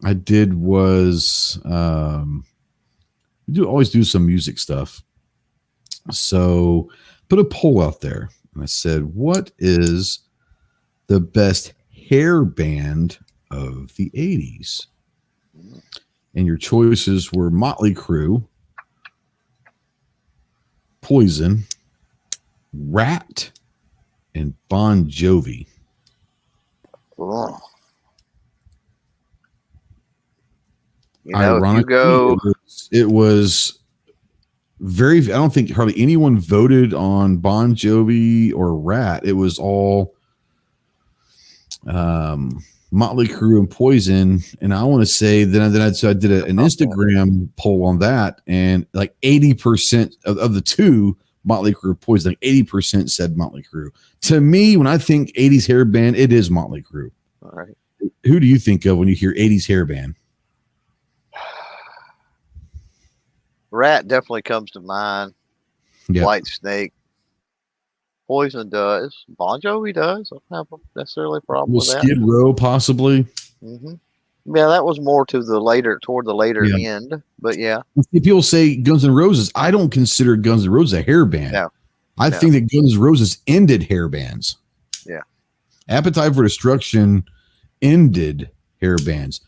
I did was we always do some music stuff. So put a poll out there, and I said, what is the best hair band of the 80s? And your choices were Motley Crue, Poison, Rat, and Bon Jovi.
Oh.
Ironically, it was very, I don't think hardly anyone voted on Bon Jovi or Rat. It was all Motley Crue and Poison. And I want to say that I did an Instagram poll on that, and like 80% of the two, Motley Crue, Poison, like 80% said Motley Crue. To me, when I think 80s hair band, it is Motley Crue.
All right.
Who do you think of when you hear 80s hair band?
Rat definitely comes to mind. Yep. White Snake. Poison does. Bon Jovi does. I don't have necessarily a problem with that.
Skid Row, possibly.
Mm-hmm. Yeah, that was more toward the later end. But yeah.
People say Guns N' Roses. I don't consider Guns N' Roses a hair band.
No.
I think that Guns N' Roses ended hair bands.
Yeah.
Appetite for Destruction ended hair bands.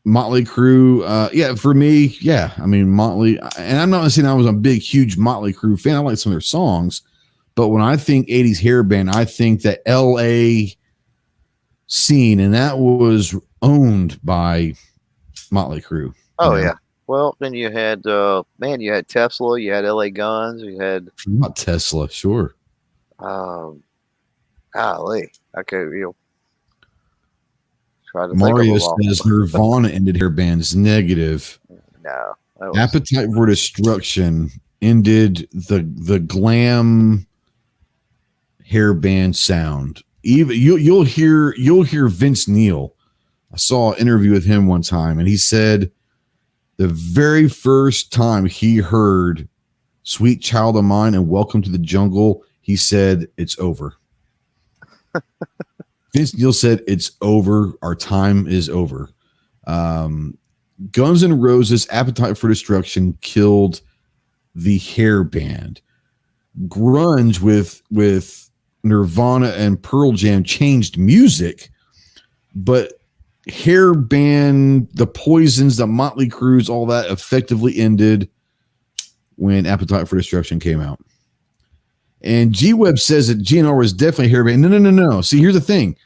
Motley Crue, for me, I mean, Motley, and I'm not saying I was a big, huge Motley Crue fan. I like some of their songs, but when I think 80s hair band, I think that LA scene, and that was owned by Motley Crue.
Oh, yeah. Well, then you had, you had Tesla, you had LA Guns, you had.
Not Tesla, sure.
Golly. Okay,
Mario says Nirvana ended hair bands. Negative.
No.
Appetite for Destruction ended the glam hair band sound. Even you'll hear Vince Neil. I saw an interview with him one time, and he said the very first time he heard "Sweet Child of Mine" and "Welcome to the Jungle," he said, "It's over." Vince Neil said, "It's over. Our time is over." Guns N' Roses' Appetite for Destruction killed the hair band. Grunge with Nirvana and Pearl Jam changed music, but hair band, the Poisons, the Motley Crues, all that effectively ended when Appetite for Destruction came out. And G-Web says that GNR was definitely hair band. No. See, here's the thing.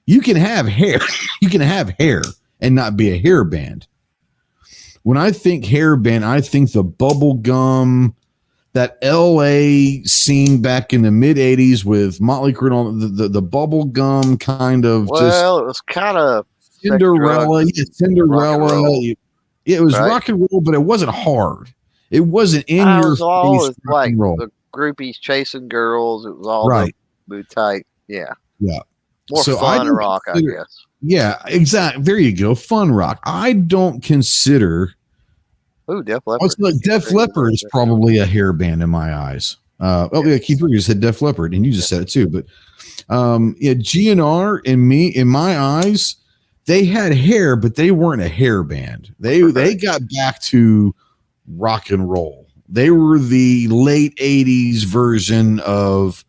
You can have hair. You can have hair and not be a hair band. When I think hair band, I think the bubble gum, that LA scene back in the mid 80s with Motley Crue, the bubble gum kind of.
Well, it was kind of
Cinderella. It was rock and roll, but it wasn't hard. It wasn't in your face
rock and roll. The groupies chasing girls. It was all right. Boot tight. Yeah. More fun rock, I guess.
Yeah, exactly. There you go. Fun rock. I don't consider.
Ooh, Def Leppard.
Def Leppard is probably a hair band in my eyes. Keith Lee just said Def Leppard, and you just said it too. But GNR in my eyes, they had hair, but they weren't a hair band. They got back to rock and roll. They were the late 80s version of,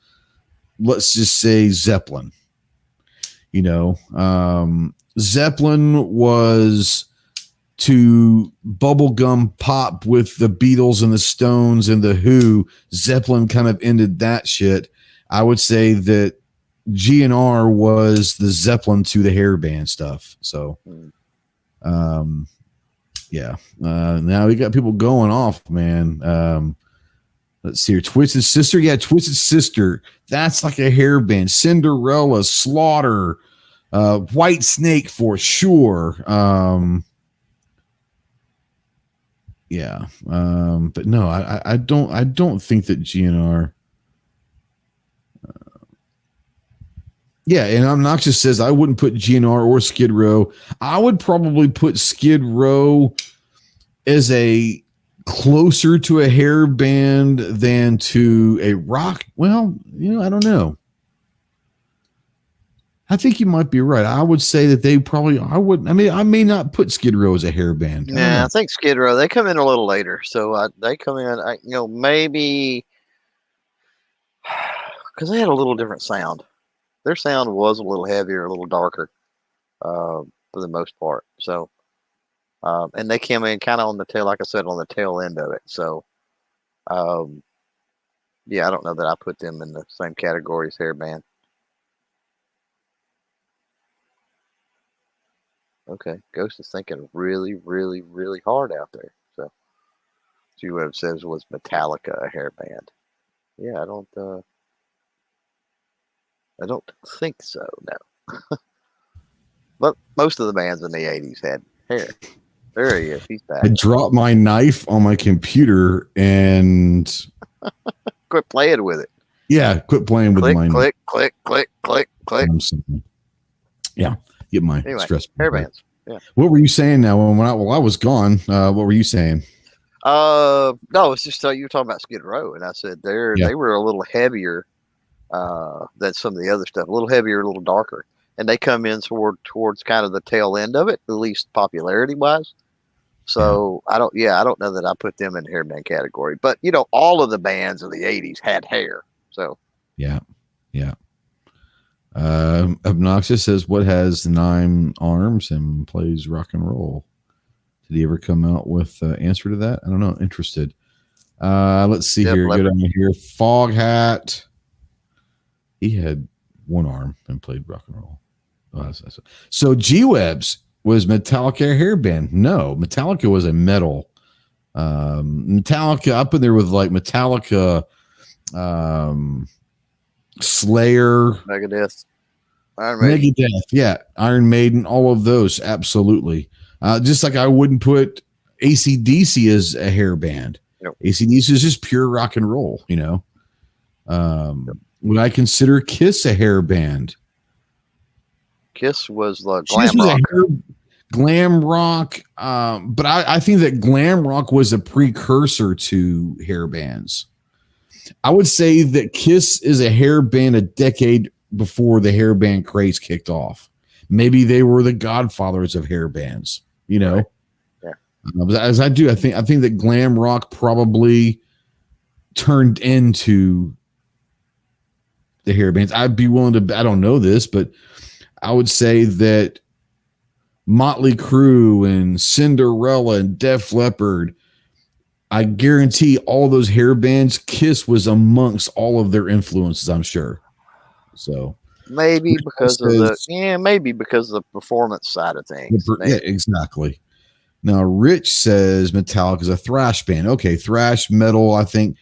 let's just say, Zeppelin. Zeppelin was to bubblegum pop with the Beatles and the Stones and the Who. Zeppelin kind of ended that shit. I would say that GNR was the Zeppelin to the hair band stuff. So, now we got people going off, man. Let's see here. Twisted Sister. Yeah, Twisted Sister. That's like a hair band. Cinderella, Slaughter, White Snake for sure. But no, I don't think that GNR. And Obnoxious says I wouldn't put GNR or Skid Row. I would probably put Skid Row as a closer to a hair band than to a rock. Well, I don't know. I think you might be right. I would say that they probably. I may not put Skid Row as a hair band.
I think Skid Row, they come in a little later, so they come in. Maybe because they had a little different sound. Their sound was a little heavier, a little darker, for the most part. So. And they came in kind of on the tail, like I said, on the tail end of it. So, I don't know that I put them in the same category as hair band. Okay, Ghost is thinking really, really, really hard out there. So, G-Web says was Metallica a hair band? Yeah, I don't think so. No, but most of the bands in the '80s had hair. There he is. He's back.
I dropped my knife on my computer and
quit playing with it.
Yeah, quit playing with my
click, click, click, click, click.
Yeah, get my stress.
Hair bands. Yeah.
What were you saying now? While I was gone, what were you saying?
No, it's just you were talking about Skid Row, and I said they were a little heavier than some of the other stuff. A little heavier, a little darker, and they come in towards kind of the tail end of it, at least popularity wise. So I don't know that I put them in the hair band category, but all of the bands of the '80s had hair. So
yeah. Obnoxious says, "What has 9 arms and plays rock and roll?" Did he ever come out with an answer to that? I don't know. Interested. Let's see here. Go down here. Fog Hat. He had 1 arm and played rock and roll. So G-Webs. Was Metallica a hair band? No, Metallica was a metal. Metallica up in there with like Metallica, Slayer,
Megadeth,
Iron Maiden, all of those, absolutely. Just like I wouldn't put AC/DC as a hair band. Yep. AC/DC is just pure rock and roll, Would I consider Kiss a hair band?
Kiss was the
glam rock. But I think that glam rock was a precursor to hair bands. I would say that Kiss is a hair band a decade before the hair band craze kicked off. Maybe they were the godfathers of hair bands,
Right.
As I do, I think that glam rock probably turned into the hair bands. I'd be willing to. I don't know this, but I would say that Motley Crue and Cinderella and Def Leppard, I guarantee all those hair bands, Kiss was amongst all of their influences, I'm sure. So
maybe because of the performance side of things.
Yeah, exactly. Now Rich says Metallica is a thrash band. Okay, thrash metal, I think.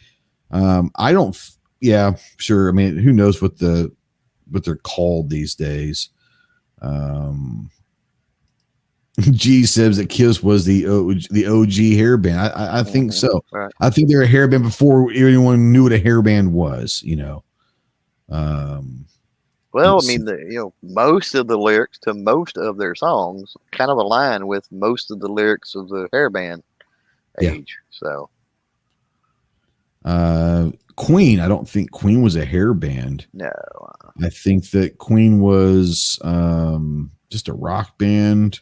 I don't yeah, sure. I mean, who knows what they're called these days. G says that Kiss was the OG hair band. I think so. Right. I think they're a hair band before anyone knew what a hair band was, you know.
Well, I mean, most of the lyrics to most of their songs kind of align with most of the lyrics of the hair band age. So,
Queen, I don't think Queen was a hair band.
No.
I think that Queen was just a rock band.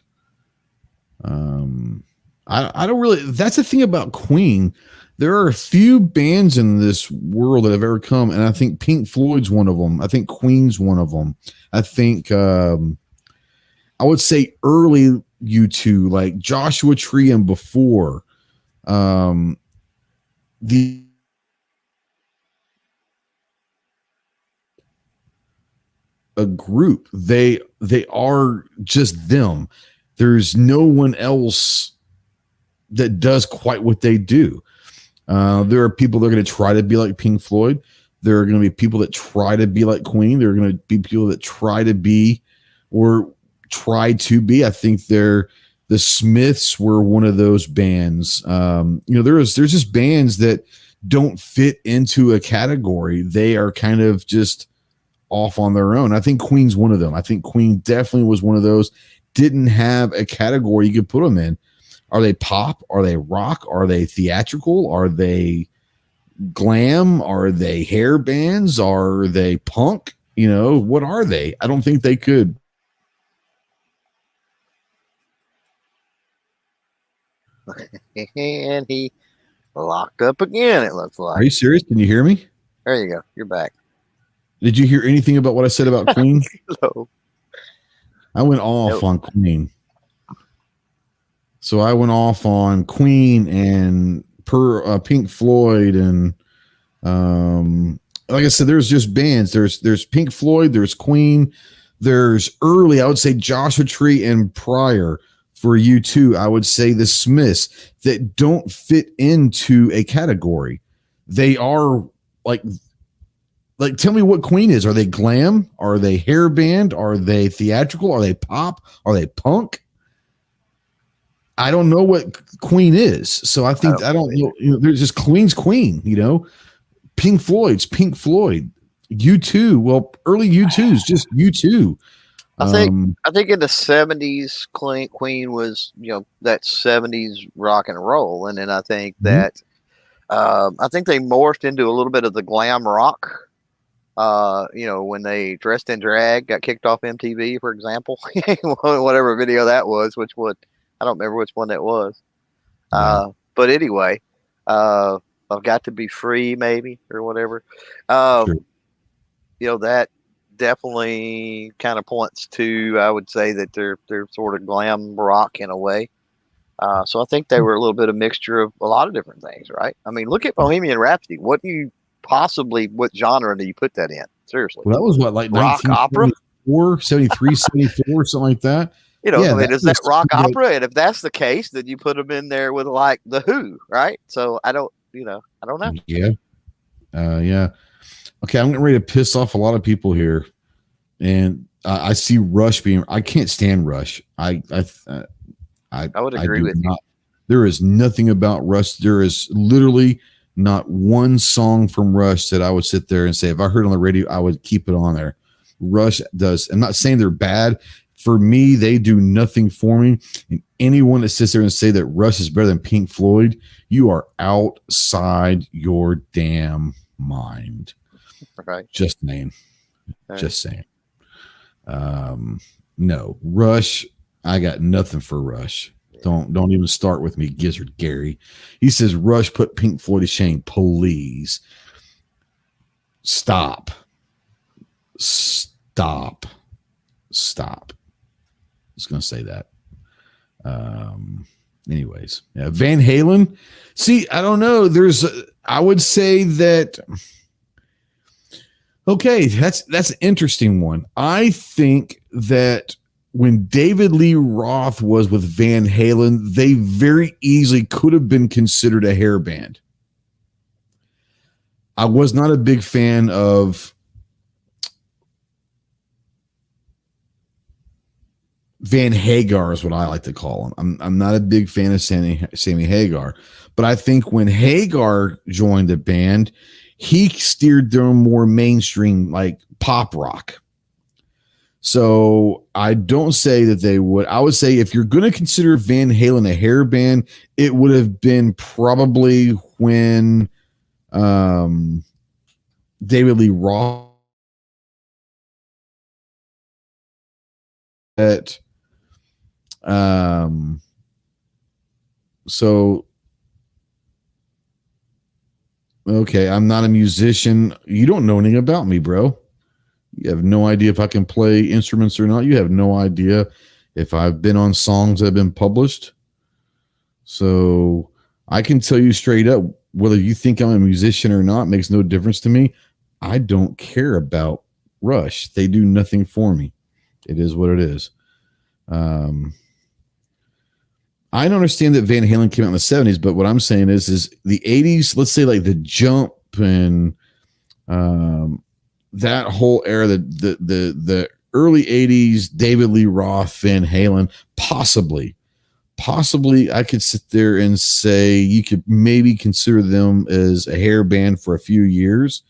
I don't really, that's the thing about Queen. There are a few bands in this world that have ever come, and I think Pink Floyd's one of them. I think Queen's one of them. I think I would say early U2, like Joshua Tree and before. The a group, they are just them. There's no one else that does quite what they do. There are people that are going to try to be like Pink Floyd. There are going to be people that try to be like Queen. There are going to be people that try to be or try to be. I think the Smiths were one of those bands. There's just bands that don't fit into a category. They are kind of just off on their own. I think Queen's one of them. I think Queen definitely was one of those. Didn't have a category you could put them in. Are they pop? Are they rock? Are they theatrical? Are they glam? Are they hair bands? Are they punk? What are they? I don't think they could.
And he locked up again, it looks like.
Are you serious? Can you hear me?
There you go. You're back.
Did you hear anything about what I said about Queen?
No.
I went off on Queen. So I went off on Queen and Pink Floyd, and like I said, there's just bands. There's Pink Floyd, there's Queen, there's early. I would say Joshua Tree and prior for U2. I would say the Smiths that don't fit into a category. They are like. Tell me what Queen is. Are they glam? Are they hair band? Are they theatrical? Are they pop? Are they punk? I don't know what Queen is. So I think I don't know. There's just Queen's Queen, Pink Floyd's Pink Floyd. U2. Well, early U2's just U2.
I think in the 70s, Queen was, that 70s rock and roll. And then I think that I think they morphed into a little bit of the glam rock. When they dressed in drag, got kicked off MTV, for example, whatever video that was, I don't remember which one that was. But anyway, I've got to be free, maybe, or whatever. Sure. That definitely kind of points to, I would say that they're sort of glam rock in a way. So I think they were a little bit of mixture of a lot of different things, right? I mean, look at Bohemian Rhapsody. What genre do you put that in? Seriously.
Well, that was what, like
rock opera?
73, 74, something like that.
Is that rock opera? And if that's the case, then you put them in there with like the Who, right? So I don't know.
Yeah. Yeah. Okay. I'm getting ready to piss off a lot of people here. And I see Rush I can't stand Rush. I
would agree with you.
There is nothing about Rush. There is literally not one song from Rush that I would sit there and say, if I heard it on the radio, I would keep it on there. Rush does. I'm not saying they're bad. For me, they do nothing for me. And anyone that sits there and say that Rush is better than Pink Floyd, you are outside your damn mind.
Right.
Just saying. Right. Just saying. No, Rush. I got nothing for Rush. Don't even start with me, Gizzard Gary. He says Rush put Pink Floyd to shame. Please stop. Stop. Stop. I was gonna say that. Anyways, yeah, Van Halen. See, I don't know. I would say that. Okay, that's an interesting one. I think that when David Lee Roth was with Van Halen, they very easily could have been considered a hair band. I was not a big fan of Van Hagar is what I like to call him. I'm not a big fan of Sammy Hagar, but I think when Hagar joined the band, he steered them more mainstream, like pop rock. So I don't say that they would. I would say if you're going to consider Van Halen a hair band, it would have been probably when David Lee Roth so okay, I'm not a musician. You don't know anything about me, bro. You have no idea if I can play instruments or not. You have no idea if I've been on songs that have been published. So I can tell you straight up, whether you think I'm a musician or not makes no difference to me. I don't care about Rush. They do nothing for me. It is what it is. I don't understand that Van Halen came out in the 70s, but what I'm saying is the 80s, let's say like the Jump and that whole era, the early 80s, David Lee Roth, Van Halen, possibly I could sit there and say you could maybe consider them as a hair band for a few years.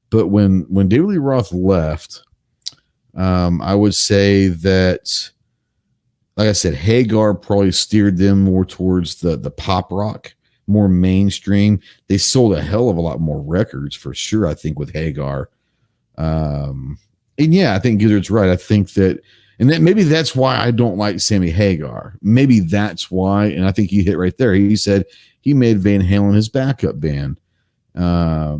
But when David Lee Roth left, I would say that, like I said, Hagar probably steered them more towards the pop rock, more mainstream. They sold a hell of a lot more records for sure, I think, with Hagar. And yeah, I think Gizzard's right. I think that, and that maybe that's why I don't like Sammy Hagar. Maybe that's why, and I think he hit right there. He said he made Van Halen his backup band. I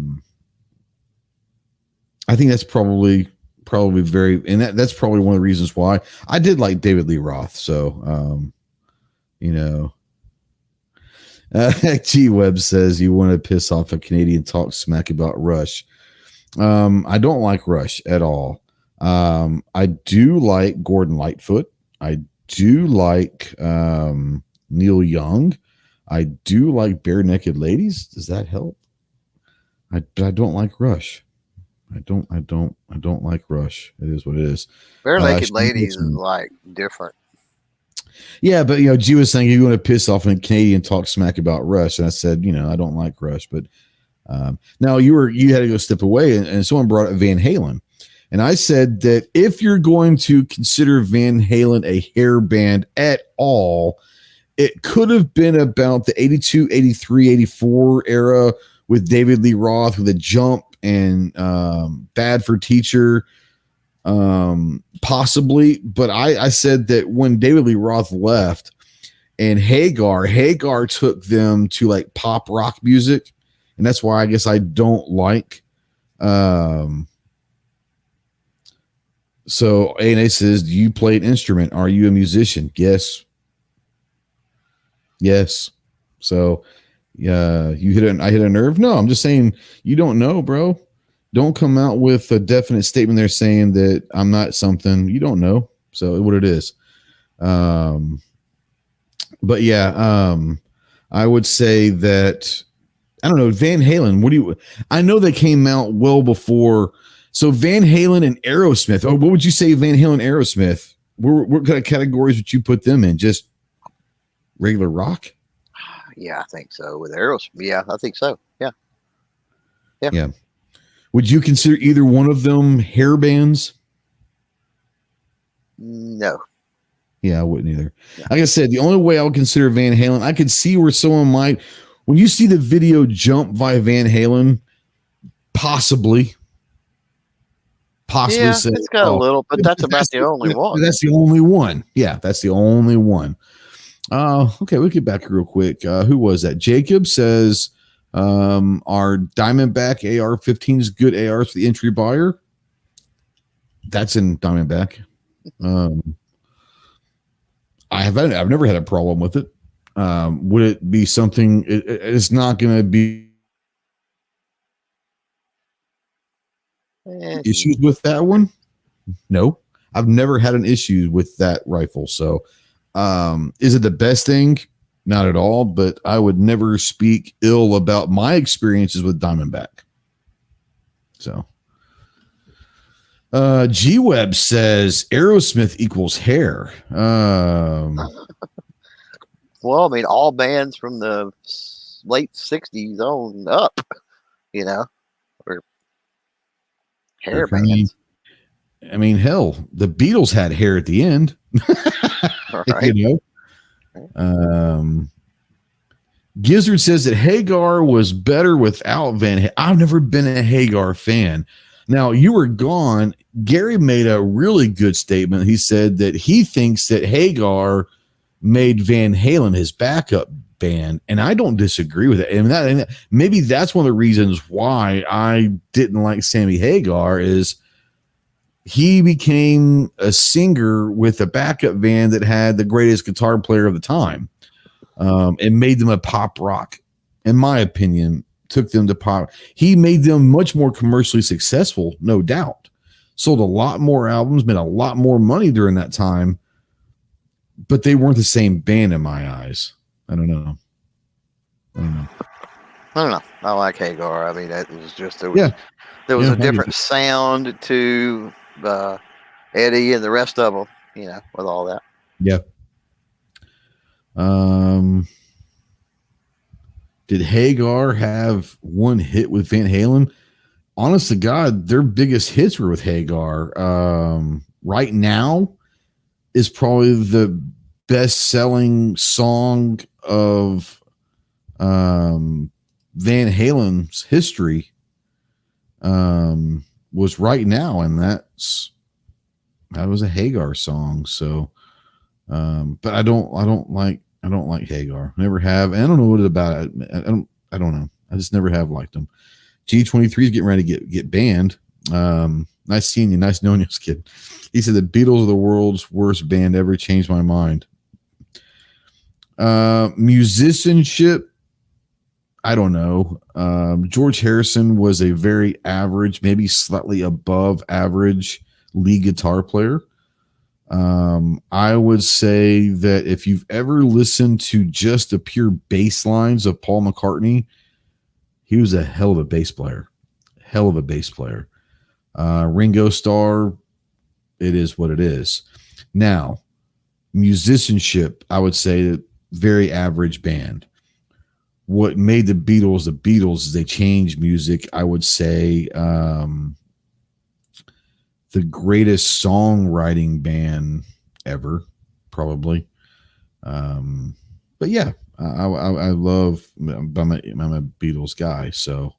think that's probably very, and that's probably one of the reasons why I did like David Lee Roth. So, G Webb says you want to piss off a Canadian, talk smack about Rush. I don't like Rush at all. I do like Gordon Lightfoot. I do like Neil Young. I do like Bare Naked Ladies. Does that help? But I don't like Rush. I don't like Rush. It is what it is.
Bare Naked Ladies is like different.
Yeah, but G was saying you want to piss off a Canadian, talk smack about Rush, and I said, I don't like Rush, but now you had to go step away, and someone brought up Van Halen, and I said that if you're going to consider Van Halen a hair band at all, it could have been about the 82, 83, 84 era with David Lee Roth with a Jump and Bad for Teacher, possibly. But I said that when David Lee Roth left and Hagar took them to like pop rock music, and that's why I guess I don't like. So A&A says, do you play an instrument? Are you a musician? Yes. So I hit a nerve. No, I'm just saying you don't know, bro. Don't come out with a definite statement there saying that I'm not something you don't know. So what it is. But yeah, I would say that, I don't know, Van Halen. I know they came out well before. So Van Halen and Aerosmith. Oh, what would you say, Van Halen, Aerosmith? What kind of categories would you put them in? Just regular rock?
Yeah, I think so. With Aerosmith, yeah, I think so. Yeah.
Would you consider either one of them hair bands?
No.
Yeah, I wouldn't either. Yeah. Like I said, the only way I would consider Van Halen, I could see where someone might, when you see the video Jump by Van Halen, possibly
yeah,
say,
it's got a little, but that's about the only one.
That's the only one. Yeah, that's the only one. Okay, we'll get back real quick. Who was that? Jacob says, "Are Diamondback AR-15s good ARs for the entry buyer?" That's in Diamondback. I've never had a problem with it. Would it be something? It's not going to be issues with that one. No, I've never had an issue with that rifle. So, is it the best thing? Not at all, but I would never speak ill about my experiences with Diamondback. So, G-Web says Aerosmith equals hair.
Well, I mean, all bands from the late 60s on up, or hair bands.
I mean, hell, the Beatles had hair at the end.
Right.
Gizzard says that Hagar was better without Van. I've never been a Hagar fan. Now, you were gone. Gary made a really good statement. He said that he thinks that Hagar made Van Halen his backup band, and I don't disagree with it. And maybe that's one of the reasons why I didn't like Sammy Hagar is he became a singer with a backup band that had the greatest guitar player of the time. And made them a pop rock, in my opinion, took them to pop. He made them much more commercially successful, no doubt. Sold a lot more albums, made a lot more money during that time, but they weren't the same band in my eyes. I don't know.
I like Hagar. I mean, that was just there was a different sound to Eddie and the rest of them, with all that.
Yeah. Did Hagar have one hit with Van Halen? Honest to God, their biggest hits were with Hagar. Right Now is probably the best-selling song of Van Halen's history. Was Right Now, and that was a Hagar song. So, but I don't like Hagar. Never have. And I don't know what it about it. I don't know. I just never have liked them. G23 is getting ready to get banned. Nice seeing you. Nice knowing you, kid. He said the Beatles are the world's worst band ever. Changed my mind. Musicianship. I don't know. George Harrison was a very average, maybe slightly above average lead guitar player. I would say that if you've ever listened to just the pure bass lines of Paul McCartney, he was a hell of a bass player. Ringo Starr, it is what it is. Now, musicianship, I would say that very average band. What made the Beatles is they changed music. I would say the greatest songwriting band ever, probably. But yeah, I love. I'm a Beatles guy, so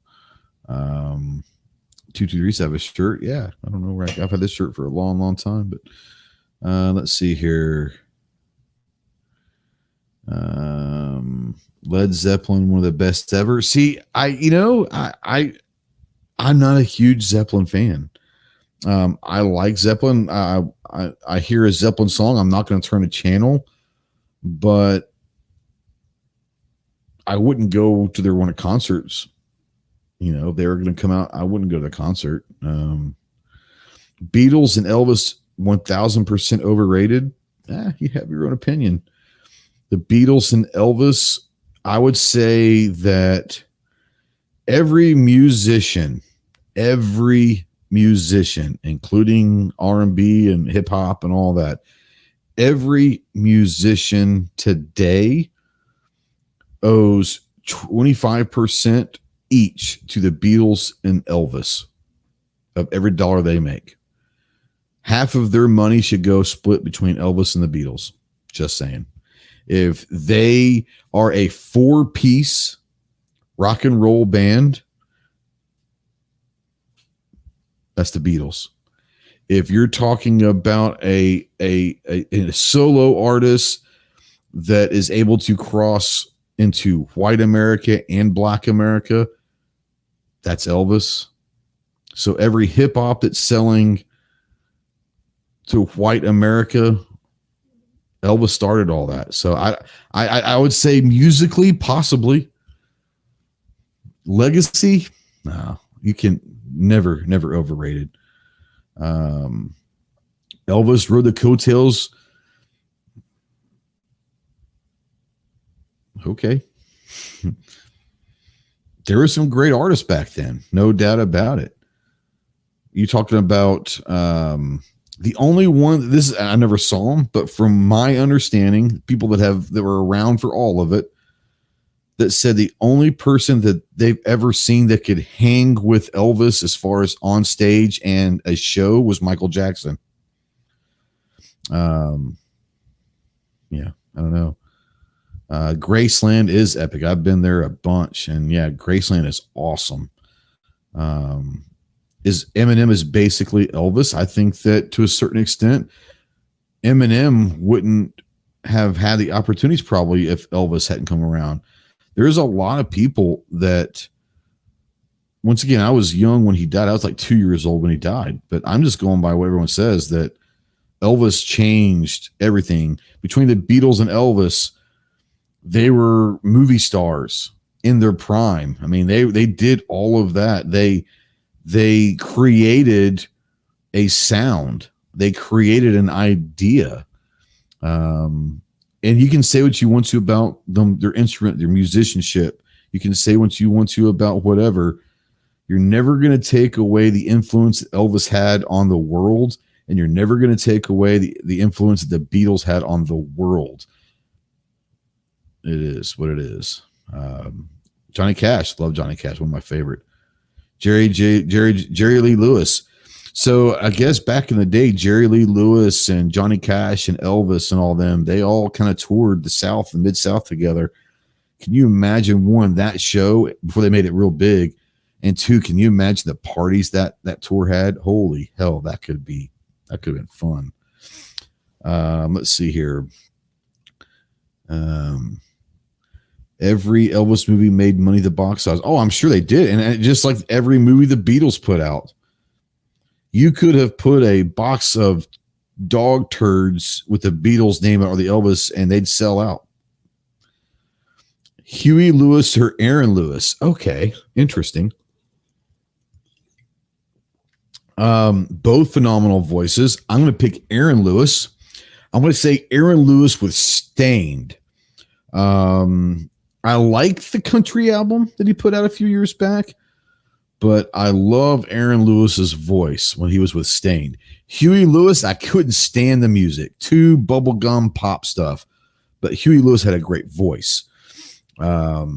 223 have a shirt. Yeah, I don't know. Right, I've had this shirt for a long time, but let's see here. Led Zeppelin, one of the best ever. See, I'm not a huge Zeppelin fan. I like Zeppelin. I hear a Zeppelin song. I'm not going to turn a channel, but I wouldn't go to their one of concerts. If they were going to come out, I wouldn't go to the concert. Beatles and Elvis, 1000% overrated. You have your own opinion. The Beatles and Elvis, I would say that every musician, including R&B and hip hop and all that, every musician today owes 25% each to the Beatles and Elvis of every dollar they make. Half of their money should go split between Elvis and the Beatles. Just saying. If they are a 4-piece rock and roll band, that's the Beatles. If you're talking about a solo artist that is able to cross into white America and black America, that's Elvis. So every hip hop that's selling to white America, Elvis started all that. So I would say musically, possibly. Legacy, no, you can never overrated. Elvis rode the coattails. Okay. There were some great artists back then, no doubt about it. You talking about the only one, this I never saw him, but from my understanding, people that were around for all of it, that said the only person that they've ever seen that could hang with Elvis as far as on stage and a show was Michael Jackson. Yeah, I don't know. Graceland is epic. I've been there a bunch, and yeah, Graceland is awesome. Is Eminem is basically Elvis. I think that to a certain extent, Eminem wouldn't have had the opportunities probably if Elvis hadn't come around. There's a lot of people that, once again, I was young when he died. I was like 2 years old when he died, but I'm just going by what everyone says, that Elvis changed everything. Between the Beatles and Elvis, they were movie stars in their prime. I mean, they did all of that. They created a sound. They created an idea. And you can say what you want to about them, their instrument, their musicianship. You can say what you want to about whatever. You're never going to take away the influence that Elvis had on the world, and you're never going to take away the influence that the Beatles had on the world. It is what it is. Johnny Cash, love Johnny Cash, one of my favorite. Jerry Lee Lewis. So I guess back in the day, Jerry Lee Lewis and Johnny Cash and Elvis and all them, they all kind of toured the South and Mid-South together. Can you imagine, one, that show before they made it real big? And two, can you imagine the parties that tour had? Holy hell, that could have been fun. Let's see here. Every Elvis movie made money at the box office. Oh, I'm sure they did. And just like every movie the Beatles put out. You could have put a box of dog turds with the Beatles name or the Elvis, and they'd sell out. Huey Lewis or Aaron Lewis. Okay, interesting. Both phenomenal voices. I'm going to pick Aaron Lewis. I'm going to say Aaron Lewis with Stained. I like the country album that he put out a few years back, but I love Aaron Lewis's voice when he was with Stained. Huey Lewis, I couldn't stand the music. Too bubblegum pop stuff. But Huey Lewis had a great voice. But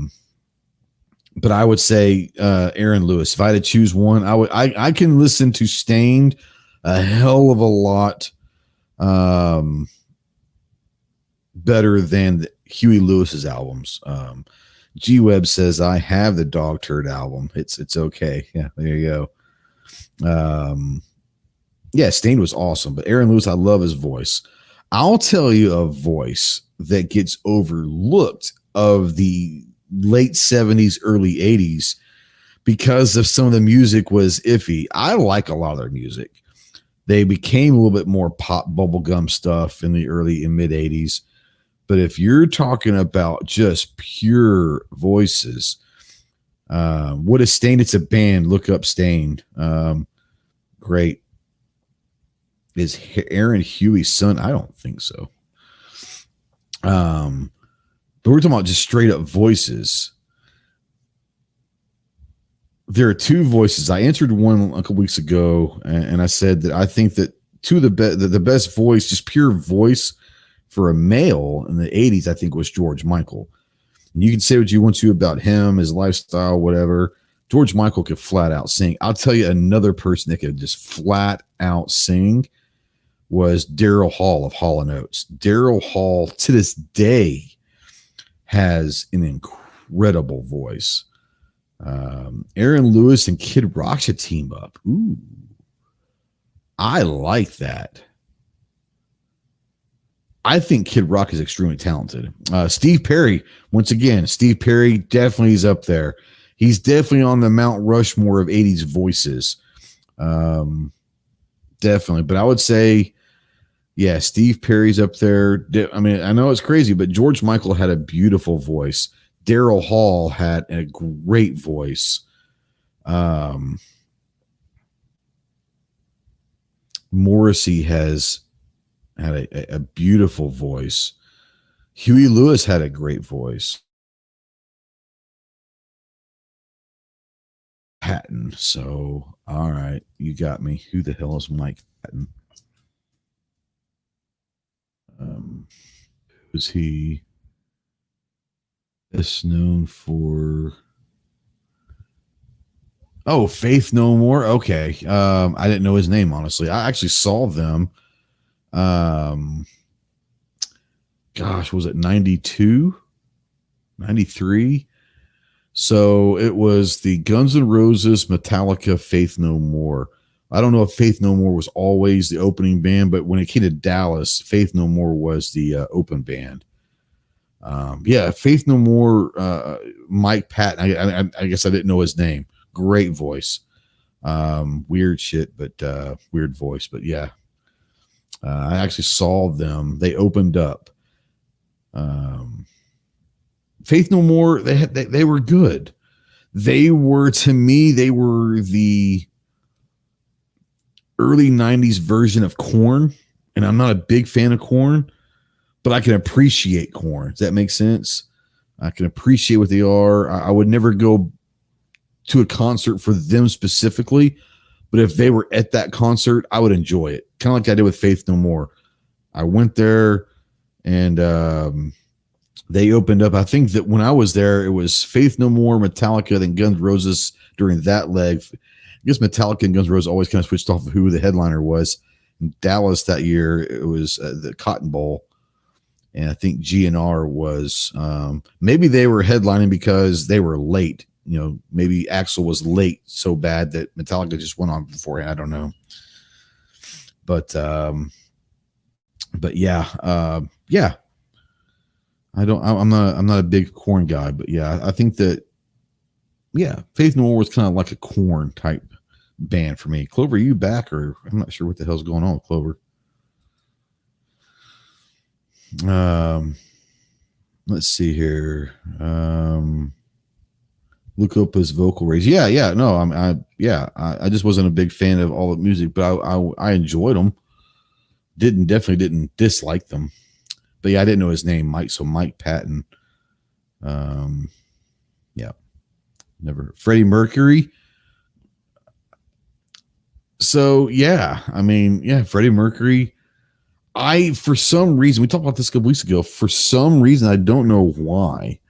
I would say Aaron Lewis. If I had to choose one, I can listen to Stained a hell of a lot better than Huey Lewis's albums. G Webb says I have the Dog Turd album. It's okay. Yeah, there you go. Yeah, Stained was awesome, but Aaron Lewis, I love his voice. I'll tell you a voice that gets overlooked of the late 70s, early 80s because of some of the music was iffy. I like a lot of their music. They became a little bit more pop bubblegum stuff in the early and mid 80s. But if you're talking about just pure voices, what is Stained? It's a band. Look up Stained. Great. Is Aaron Huey's son? I don't think so. But we're talking about just straight up voices. There are two voices. I answered one a couple weeks ago, and I said that I think that two of the best voice, just pure voice for a male in the 80s, I think was George Michael. And you can say what you want to about him, his lifestyle, whatever. George Michael could flat out sing. I'll tell you another person that could just flat out sing was Daryl Hall of Hall & Oates. Daryl Hall, to this day, has an incredible voice. Aaron Lewis and Kid Rock should team up. Ooh, I like that. I think Kid Rock is extremely talented. Steve Perry, once again, Steve Perry definitely is up there. He's definitely on the Mount Rushmore of 80s voices. Definitely. But I would say, yeah, Steve Perry's up there. I mean, I know it's crazy, but George Michael had a beautiful voice. Daryl Hall had a great voice. Morrissey has had a beautiful voice. Huey Lewis had a great voice. Patton. So, all right, you got me. Who the hell is Mike Patton? Was he best known for? Oh, Faith No More. Okay, I didn't know his name, honestly. I actually saw them. Gosh, was it 92, 93? So it was the Guns N' Roses, Metallica, Faith No More. I don't know if Faith No More was always the opening band, but when it came to Dallas, Faith No More was the open band. Yeah, Faith No More, Mike Patton. I guess I didn't know his name. Great voice. Weird shit, but weird voice. But yeah, I actually saw them. They opened up. Faith No More. They were good. They were, to me, they were the early 90s version of Korn. And I'm not a big fan of Korn, but I can appreciate Korn. Does that make sense? I can appreciate what they are. I would never go to a concert for them specifically, but if they were at that concert, I would enjoy it. Kind of like I did with Faith No More. I went there and they opened up. I think that when I was there, it was Faith No More, Metallica, then Guns N' Roses during that leg. I guess Metallica and Guns N' Roses always kind of switched off of who the headliner was. In Dallas that year, it was the Cotton Bowl. And I think GNR was, maybe they were headlining because they were late. You know, maybe Axl was late so bad that Metallica just went on beforehand. I don't know. But yeah, yeah. I'm not a big Korn guy, but yeah, I think that, yeah, Faith No More was kind of like a Korn type band for me. Clover, are you back, or I'm not sure what the hell's going on with Clover. Let's see here. Look up his vocal range. Yeah, no, I just wasn't a big fan of all the music, but I enjoyed them. Definitely didn't dislike them, but yeah, I didn't know his name, Mike. So Mike Patton. Yeah, never. Freddie Mercury. So yeah, I mean, yeah, Freddie Mercury. For some reason, we talked about this a couple weeks ago. For some reason, I don't know why.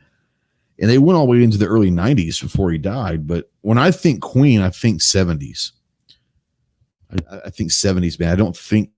And they went all the way into the early 90s before he died. But when I think Queen, I think 70s. I think 70s, man. I don't think.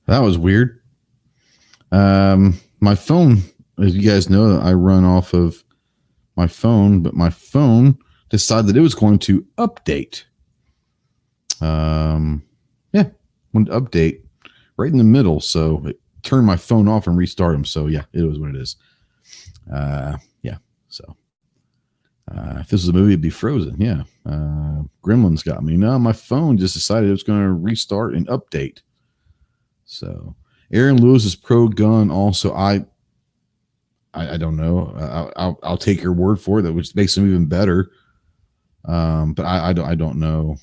That was weird. My phone as you guys know, I run off of my phone, but my phone decided that it was going to update. Yeah, went to update right in the middle, so it turned my phone off and restart them. So yeah, it was what it is. Yeah, so if this was a movie, it'd be Frozen. Yeah, Gremlins got me. No, my phone just decided it was going to restart and update. So Aaron Lewis's pro gun. Also, I don't know. I'll take your word for it, which makes them even better. But I don't know.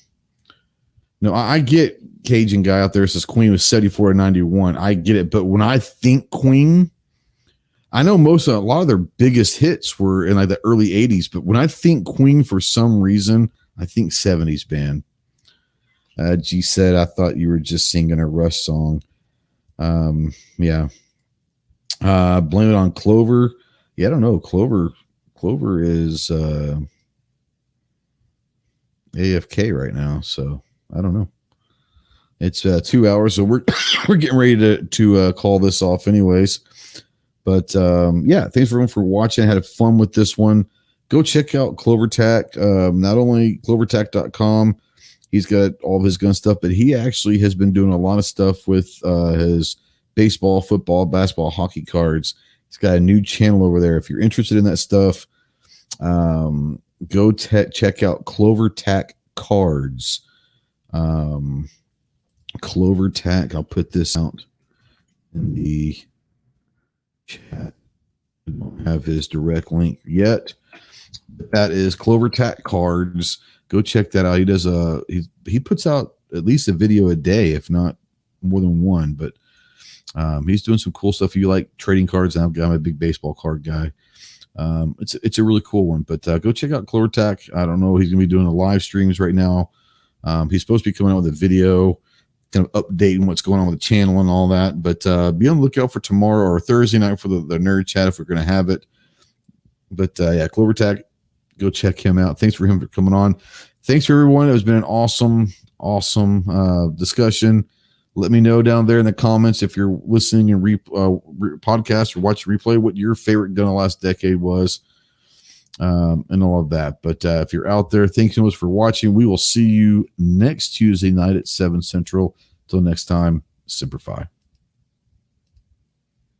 No, I get Cajun guy out there says Queen was 74 and 91. I get it, but when I think Queen, I know a lot of their biggest hits were in like the early 80s, but when I think Queen, for some reason, I think 70s band. G said, I thought you were just singing a Rush song. Yeah. Blame it on Clover. Yeah, I don't know. Clover is AFK right now, so I don't know. It's 2 hours, so we're getting ready to call this off anyways. But yeah, thanks everyone for watching. I had fun with this one. Go check out CloverTac. Not only clovertac.com, he's got all of his gun stuff, but he actually has been doing a lot of stuff with his baseball, football, basketball, hockey cards. He's got a new channel over there. If you're interested in that stuff, go check out CloverTac Cards. CloverTac. I'll put this out in the chat. We don't have his direct link yet. That is CloverTac Cards. Go check that out. He does he puts out at least a video a day, if not more than one. But he's doing some cool stuff. If you like trading cards, I'm a big baseball card guy. It's a really cool one. But go check out CloverTac. I don't know. He's gonna be doing the live streams right now. He's supposed to be coming out with a video, kind of updating what's going on with the channel and all that. But be on the lookout for tomorrow or Thursday night for the nerd chat if we're going to have it. But yeah, CloverTac, go check him out. Thanks for him for coming on. Thanks for everyone. It has been an awesome discussion. Let me know down there in the comments if you're listening and podcast or watch replay what your favorite gun of the last decade was, and all of that. But if you're out there, thanks so much for watching. We will see you next Tuesday night at 7 Central. Till next time, Semper Fi.